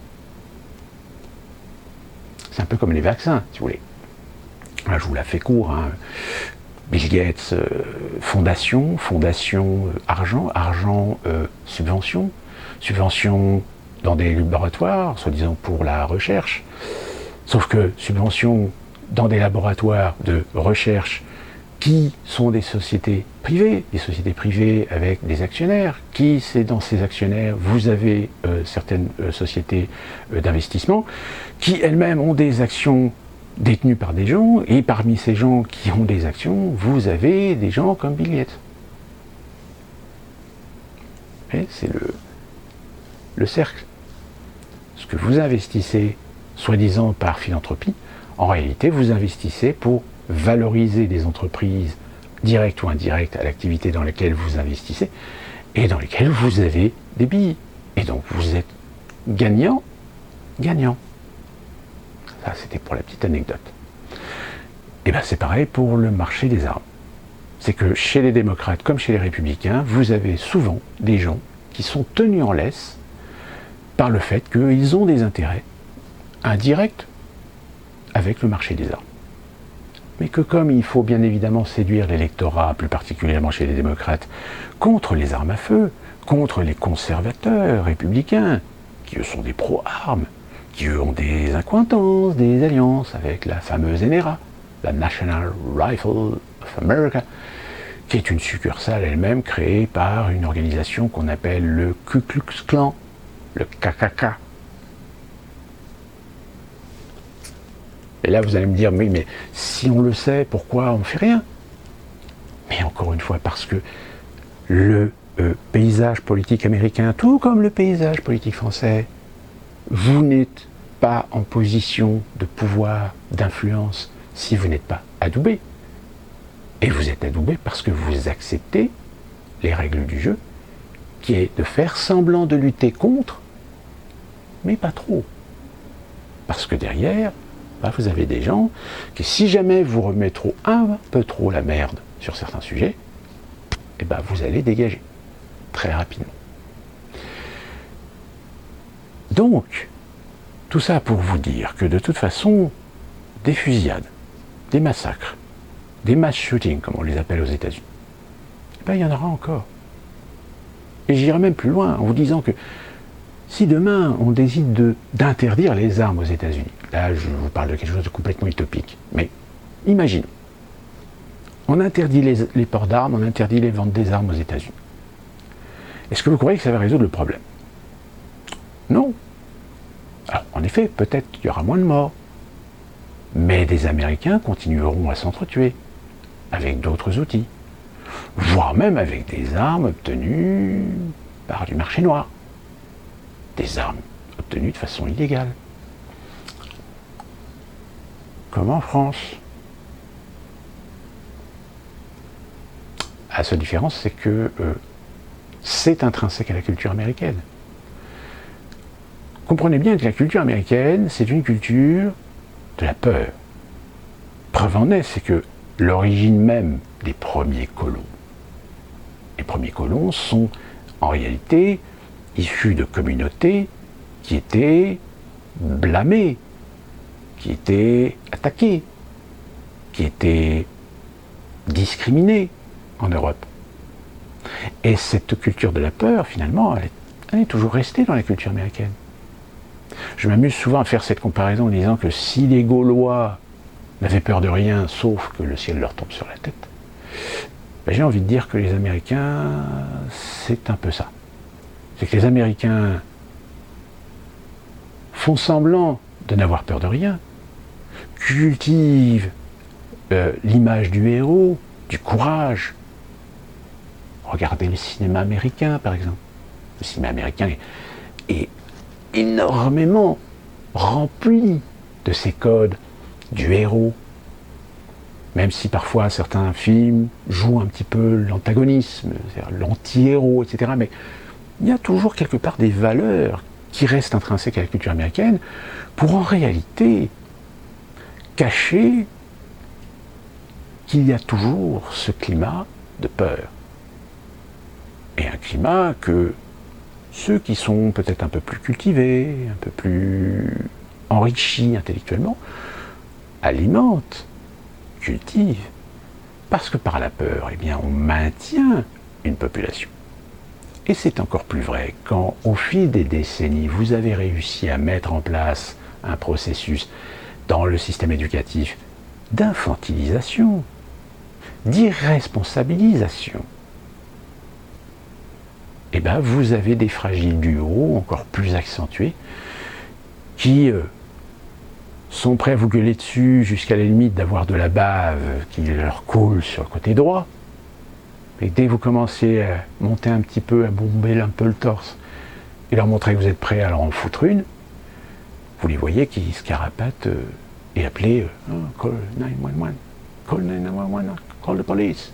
C'est un peu comme les vaccins, si vous voulez. Là, je vous la fais court. Hein. Bill Gates, fondation, argent, subvention dans des laboratoires, soi-disant pour la recherche. Sauf que subvention dans des laboratoires de recherche qui sont des sociétés privées avec des actionnaires, qui c'est dans ces actionnaires, vous avez certaines sociétés d'investissement, qui elles-mêmes ont des actions détenues par des gens, et parmi ces gens qui ont des actions, vous avez des gens comme Bill Gates. Et c'est le cercle. Ce que vous investissez, soi-disant par philanthropie, en réalité, vous investissez pour valoriser des entreprises directes ou indirectes à l'activité dans laquelle vous investissez et dans lesquelles vous avez des billes. Et donc, vous êtes gagnant. Ça, c'était pour la petite anecdote. Et bien, c'est pareil pour le marché des armes. C'est que chez les démocrates comme chez les républicains, vous avez souvent des gens qui sont tenus en laisse par le fait qu'ils ont des intérêts indirects avec le marché des armes. Mais que comme il faut bien évidemment séduire l'électorat, plus particulièrement chez les démocrates, contre les armes à feu, contre les conservateurs républicains, qui eux sont des pro-armes, qui eux ont des accointances, des alliances avec la fameuse NRA, la National Rifle of America, qui est une succursale elle-même créée par une organisation qu'on appelle le Ku Klux Klan, le KKK. Et là, vous allez me dire, oui, mais si on le sait, pourquoi on ne fait rien? Mais encore une fois, parce que le paysage politique américain, tout comme le paysage politique français, vous n'êtes pas en position de pouvoir, d'influence, si vous n'êtes pas adoubé. Et vous êtes adoubé parce que vous acceptez les règles du jeu, qui est de faire semblant de lutter contre, mais pas trop. Parce que derrière, vous avez des gens qui, si jamais vous remettez un peu trop la merde sur certains sujets, eh ben vous allez dégager très rapidement. Donc, tout ça pour vous dire que de toute façon, des fusillades, des massacres, des mass shootings, comme on les appelle aux États-Unis, eh ben, il y en aura encore. Et j'irai même plus loin en vous disant que si demain on décide d'interdire les armes aux États-Unis, là je vous parle de quelque chose de complètement utopique, mais imaginons, on interdit les ports d'armes, on interdit les ventes des armes aux États-Unis. Est-ce que vous croyez que ça va résoudre le problème? Non. Alors en effet, peut-être qu'il y aura moins de morts, mais des Américains continueront à s'entretuer avec d'autres outils, voire même avec des armes obtenues par du marché noir. Des armes obtenues de façon illégale. Comme en France. La seule différence, c'est que c'est intrinsèque à la culture américaine. Comprenez bien que la culture américaine, c'est une culture de la peur. Preuve en est, c'est que l'origine même des premiers colons, les premiers colons sont en réalité issus de communautés qui étaient blâmées, qui étaient attaquées, qui étaient discriminées en Europe. Et cette culture de la peur, finalement, elle est toujours restée dans la culture américaine. Je m'amuse souvent à faire cette comparaison en disant que si les Gaulois n'avaient peur de rien, sauf que le ciel leur tombe sur la tête, ben j'ai envie de dire que les Américains, c'est un peu ça. C'est que les Américains font semblant de n'avoir peur de rien, cultivent l'image du héros, du courage. Regardez le cinéma américain, par exemple. Le cinéma américain est énormément rempli de ces codes du héros, même si parfois certains films jouent un petit peu l'antagonisme, c'est-à-dire l'anti-héros, etc. Mais il y a toujours quelque part des valeurs qui restent intrinsèques à la culture américaine pour en réalité cacher qu'il y a toujours ce climat de peur. Et un climat que ceux qui sont peut-être un peu plus cultivés, un peu plus enrichis intellectuellement, alimentent, cultivent, parce que par la peur, eh bien, on maintient une population. Et c'est encore plus vrai quand, au fil des décennies, vous avez réussi à mettre en place un processus dans le système éducatif d'infantilisation, d'irresponsabilisation, eh bien vous avez des fragiles du haut, encore plus accentués, qui sont prêts à vous gueuler dessus jusqu'à la limite d'avoir de la bave qui leur coule sur le côté droit. Et dès que vous commencez à monter un petit peu, à bomber un peu le torse, et leur montrer que vous êtes prêt à leur en foutre une, vous les voyez qui se carapatent et appelez call 911, call 911, call the police.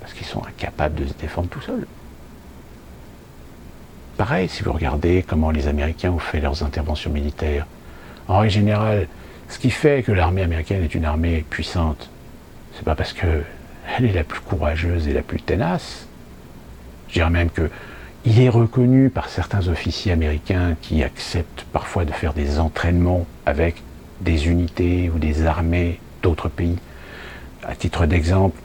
Parce qu'ils sont incapables de se défendre tout seuls. Pareil, si vous regardez comment les Américains ont fait leurs interventions militaires, en règle générale, ce qui fait que l'armée américaine est une armée puissante, c'est pas parce qu'elle est la plus courageuse et la plus tenace. Je dirais même qu'il est reconnu par certains officiers américains qui acceptent parfois de faire des entraînements avec des unités ou des armées d'autres pays. À titre d'exemple,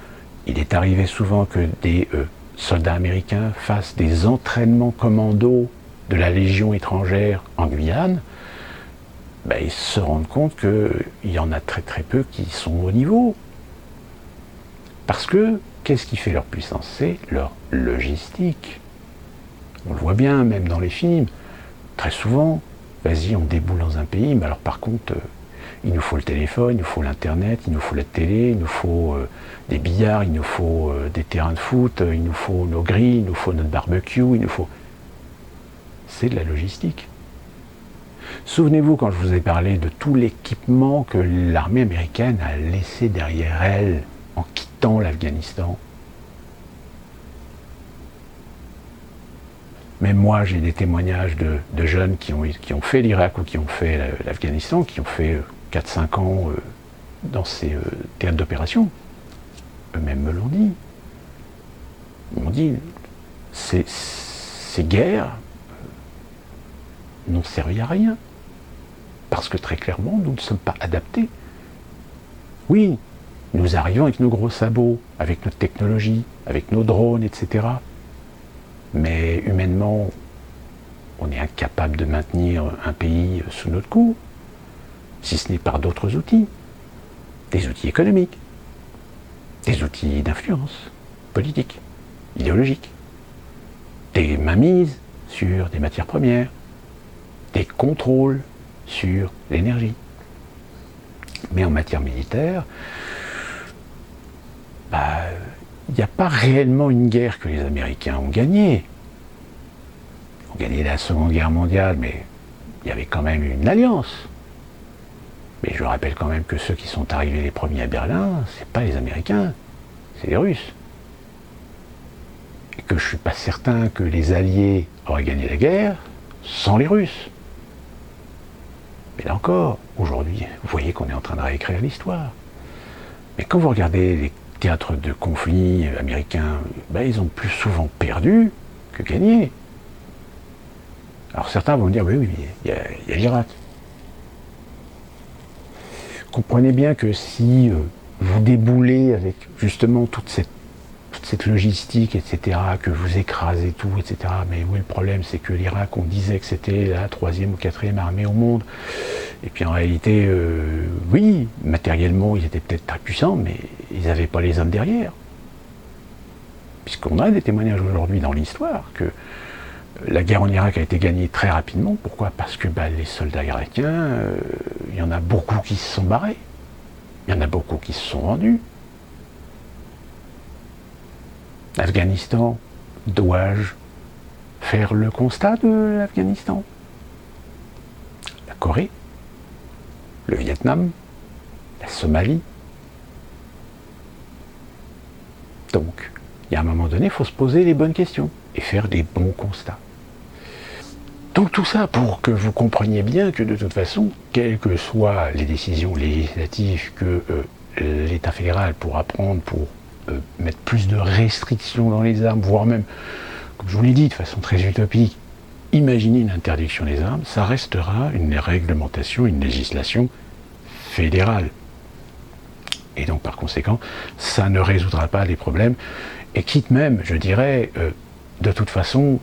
il est arrivé souvent que des soldats américains fassent des entraînements commando de la Légion étrangère en Guyane. Ben, ils se rendent compte qu'il y en a très très peu qui sont au niveau. Parce que, qu'est-ce qui fait leur puissance? C'est leur logistique. On le voit bien, même dans les films. Très souvent, vas-y, on déboule dans un pays, mais alors par contre, il nous faut le téléphone, il nous faut l'internet, il nous faut la télé, il nous faut des billards, il nous faut des terrains de foot, il nous faut nos grilles, il nous faut notre barbecue, il nous faut... C'est de la logistique. Souvenez-vous quand je vous ai parlé de tout l'équipement que l'armée américaine a laissé derrière elle en quittant l'Afghanistan. Même moi, j'ai des témoignages de jeunes qui ont fait l'Irak ou qui ont fait l'Afghanistan, qui ont fait 4-5 ans dans ces théâtres d'opération. Eux-mêmes me l'ont dit. Ils m'ont dit, ces guerres n'ont servi à rien. Parce que très clairement, nous ne sommes pas adaptés. Oui, nous arrivons avec nos gros sabots, avec notre technologie, avec nos drones, etc. Mais humainement, on est incapable de maintenir un pays sous notre coup, si ce n'est par d'autres outils. Des outils économiques, des outils d'influence politique, idéologique, des mainmises sur des matières premières, des contrôles sur l'énergie. Mais en matière militaire, il n'y a pas réellement une guerre que les Américains ont gagnée. Ils ont gagné la Seconde Guerre mondiale, mais il y avait quand même une alliance. Mais je rappelle quand même que ceux qui sont arrivés les premiers à Berlin, c'est pas les Américains, c'est les Russes. Et que je suis pas certain que les Alliés auraient gagné la guerre sans les Russes. Mais là encore, aujourd'hui, vous voyez qu'on est en train de réécrire l'histoire. Mais quand vous regardez les théâtres de conflits américains, ils ont plus souvent perdu que gagné. Alors certains vont me dire, oui, il y a l'Irak. Comprenez bien que si vous déboulez avec justement toute cette logistique, etc., que vous écrasez tout, etc., mais oui, le problème, c'est que l'Irak, on disait que c'était la 3e ou 4e armée au monde, et puis en réalité, oui, matériellement, ils étaient peut-être très puissants, mais ils n'avaient pas les hommes derrière. Puisqu'on a des témoignages aujourd'hui dans l'histoire que la guerre en Irak a été gagnée très rapidement. Pourquoi? Parce que les soldats irakiens, il y en a beaucoup qui se sont barrés. Il y en a beaucoup qui se sont rendus. L'Afghanistan, dois-je faire le constat de l'Afghanistan? La Corée, le Vietnam, la Somalie. Donc, il y a un moment donné, il faut se poser les bonnes questions et faire des bons constats. Donc tout ça pour que vous compreniez bien que de toute façon, quelles que soient les décisions législatives que l'État fédéral pourra prendre pour mettre plus de restrictions dans les armes, voire même, comme je vous l'ai dit, de façon très utopique, imaginer une interdiction des armes, ça restera une réglementation, une législation fédérale. Et donc par conséquent, ça ne résoudra pas les problèmes, et quitte même, je dirais, de toute façon,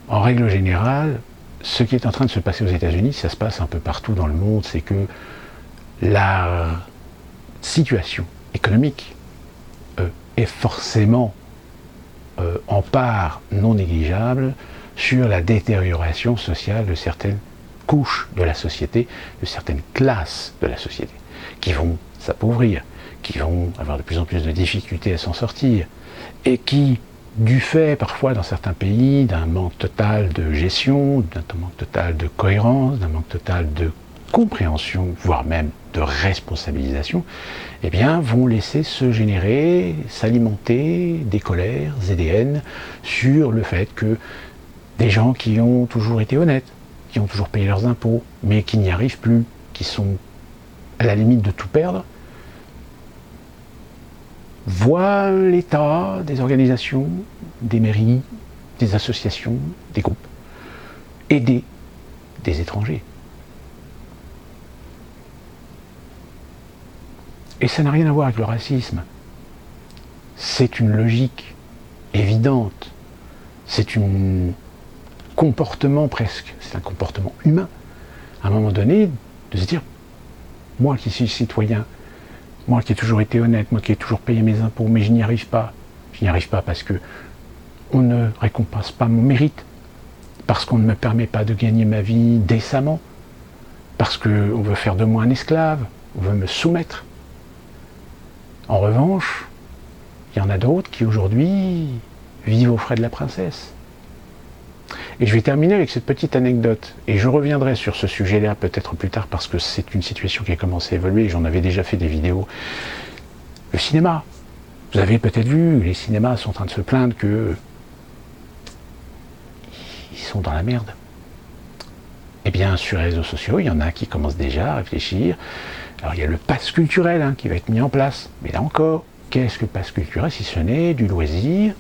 en règle générale, ce qui est en train de se passer aux États-Unis, ça se passe un peu partout dans le monde, c'est que la situation économique est forcément en part non négligeable sur la détérioration sociale de certaines couches de la société, de certaines classes de la société, qui vont s'appauvrir, qui vont avoir de plus en plus de difficultés à s'en sortir, et qui, du fait parfois dans certains pays d'un manque total de gestion, d'un manque total de cohérence, d'un manque total de compréhension, voire même de responsabilisation, eh bien, vont laisser se générer, s'alimenter des colères et des haines sur le fait que des gens qui ont toujours été honnêtes, qui ont toujours payé leurs impôts, mais qui n'y arrivent plus, qui sont à la limite de tout perdre, voient l'État, des organisations, des mairies, des associations, des groupes, aider des étrangers. Et ça n'a rien à voir avec le racisme. C'est une logique évidente. C'est un comportement presque, c'est un comportement humain. À un moment donné, de se dire, moi qui suis citoyen, moi qui ai toujours été honnête, moi qui ai toujours payé mes impôts, mais je n'y arrive pas. Je n'y arrive pas parce que on ne récompense pas mon mérite, parce qu'on ne me permet pas de gagner ma vie décemment, parce qu'on veut faire de moi un esclave, on veut me soumettre. En revanche, il y en a d'autres qui aujourd'hui vivent aux frais de la princesse. Et je vais terminer avec cette petite anecdote. Et je reviendrai sur ce sujet-là peut-être plus tard parce que c'est une situation qui a commencé à évoluer. J'en avais déjà fait des vidéos. Le cinéma. Vous avez peut-être vu, les cinémas sont en train de se plaindre que ils sont dans la merde. Eh bien, sur les réseaux sociaux, il y en a qui commencent déjà à réfléchir. Alors, il y a le pass culturel qui va être mis en place. Mais là encore, qu'est-ce que le pass culturel si ce n'est du loisir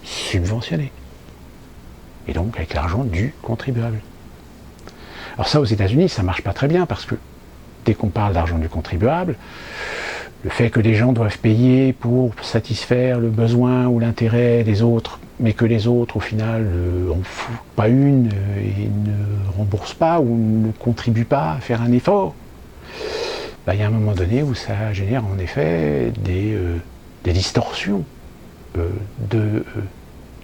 subventionné? Et donc avec l'argent du contribuable. Alors ça, aux États-Unis, ça ne marche pas très bien parce que dès qu'on parle d'argent du contribuable, le fait que les gens doivent payer pour satisfaire le besoin ou l'intérêt des autres, mais que les autres, au final, en foutent pas une et ne remboursent pas ou ne contribuent pas à faire un effort, il y a un moment donné où ça génère en effet des distorsions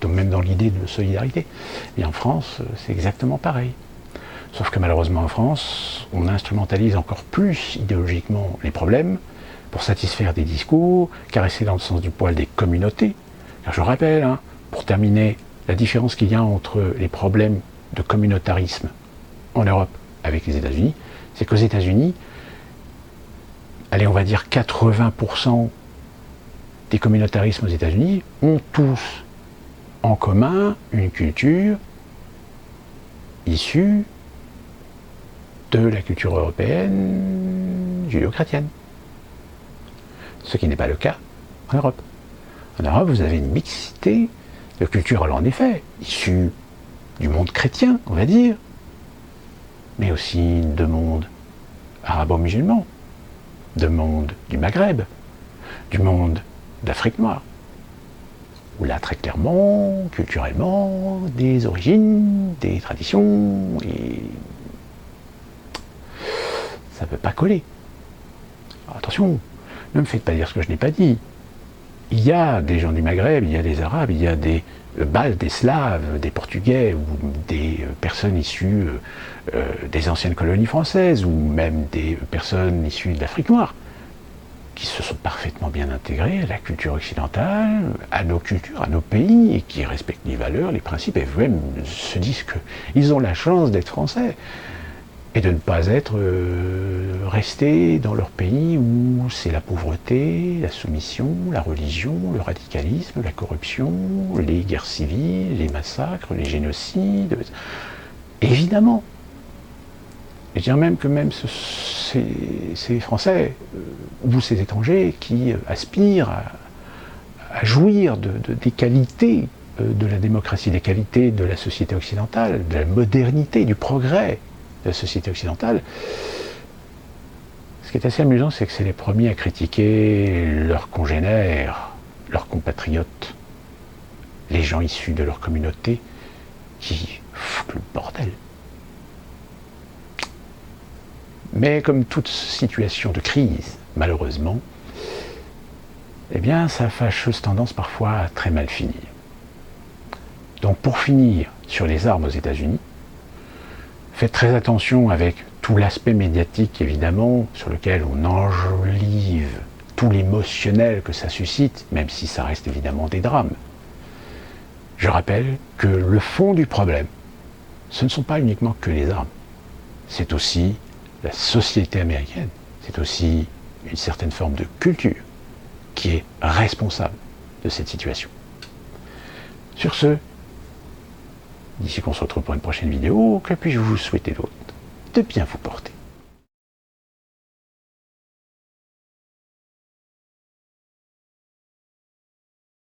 même dans l'idée de solidarité. Et en France, c'est exactement pareil. Sauf que malheureusement en France, on instrumentalise encore plus idéologiquement les problèmes pour satisfaire des discours, caresser dans le sens du poil des communautés. Car je rappelle, pour terminer, la différence qu'il y a entre les problèmes de communautarisme en Europe avec les États-Unis, c'est qu'aux États-Unis, allez, on va dire 80% des communautarismes aux États-Unis ont tous en commun une culture issue de la culture européenne judéo-chrétienne. Ce qui n'est pas le cas en Europe. En Europe, vous avez une mixité de cultures, alors en effet, issue du monde chrétien, on va dire, mais aussi de monde arabo-musulman, de monde du Maghreb, du monde d'Afrique noire, où là, très clairement, culturellement, des origines, des traditions, et ça ne peut pas coller. Alors, attention, ne me faites pas dire ce que je n'ai pas dit. Il y a des gens du Maghreb, il y a des Arabes, il y a des Baltes, des Slaves, des Portugais, ou des personnes issues des anciennes colonies françaises, ou même des personnes issues de l'Afrique noire, qui se sont parfaitement bien intégrés à la culture occidentale, à nos cultures, à nos pays, et qui respectent les valeurs, les principes, et même se disent qu'ils ont la chance d'être français, et de ne pas être restés dans leur pays où c'est la pauvreté, la soumission, la religion, le radicalisme, la corruption, les guerres civiles, les massacres, les génocides. Évidemment. Je dirais même que même ces Français ou ces étrangers qui aspirent à jouir des qualités de la démocratie, des qualités de la société occidentale, de la modernité, du progrès de la société occidentale, ce qui est assez amusant, c'est que c'est les premiers à critiquer leurs congénères, leurs compatriotes, les gens issus de leur communauté qui foutent le bordel. Mais comme toute situation de crise, malheureusement, eh bien, sa fâcheuse tendance parfois à très mal finir. Donc pour finir sur les armes aux États-Unis, faites très attention avec tout l'aspect médiatique, évidemment, sur lequel on enjolive tout l'émotionnel que ça suscite, même si ça reste évidemment des drames. Je rappelle que le fond du problème, ce ne sont pas uniquement que les armes, c'est aussi la société américaine, c'est aussi une certaine forme de culture qui est responsable de cette situation. Sur ce, d'ici qu'on se retrouve pour une prochaine vidéo, que puis-je vous souhaiter d'autre? De bien vous porter.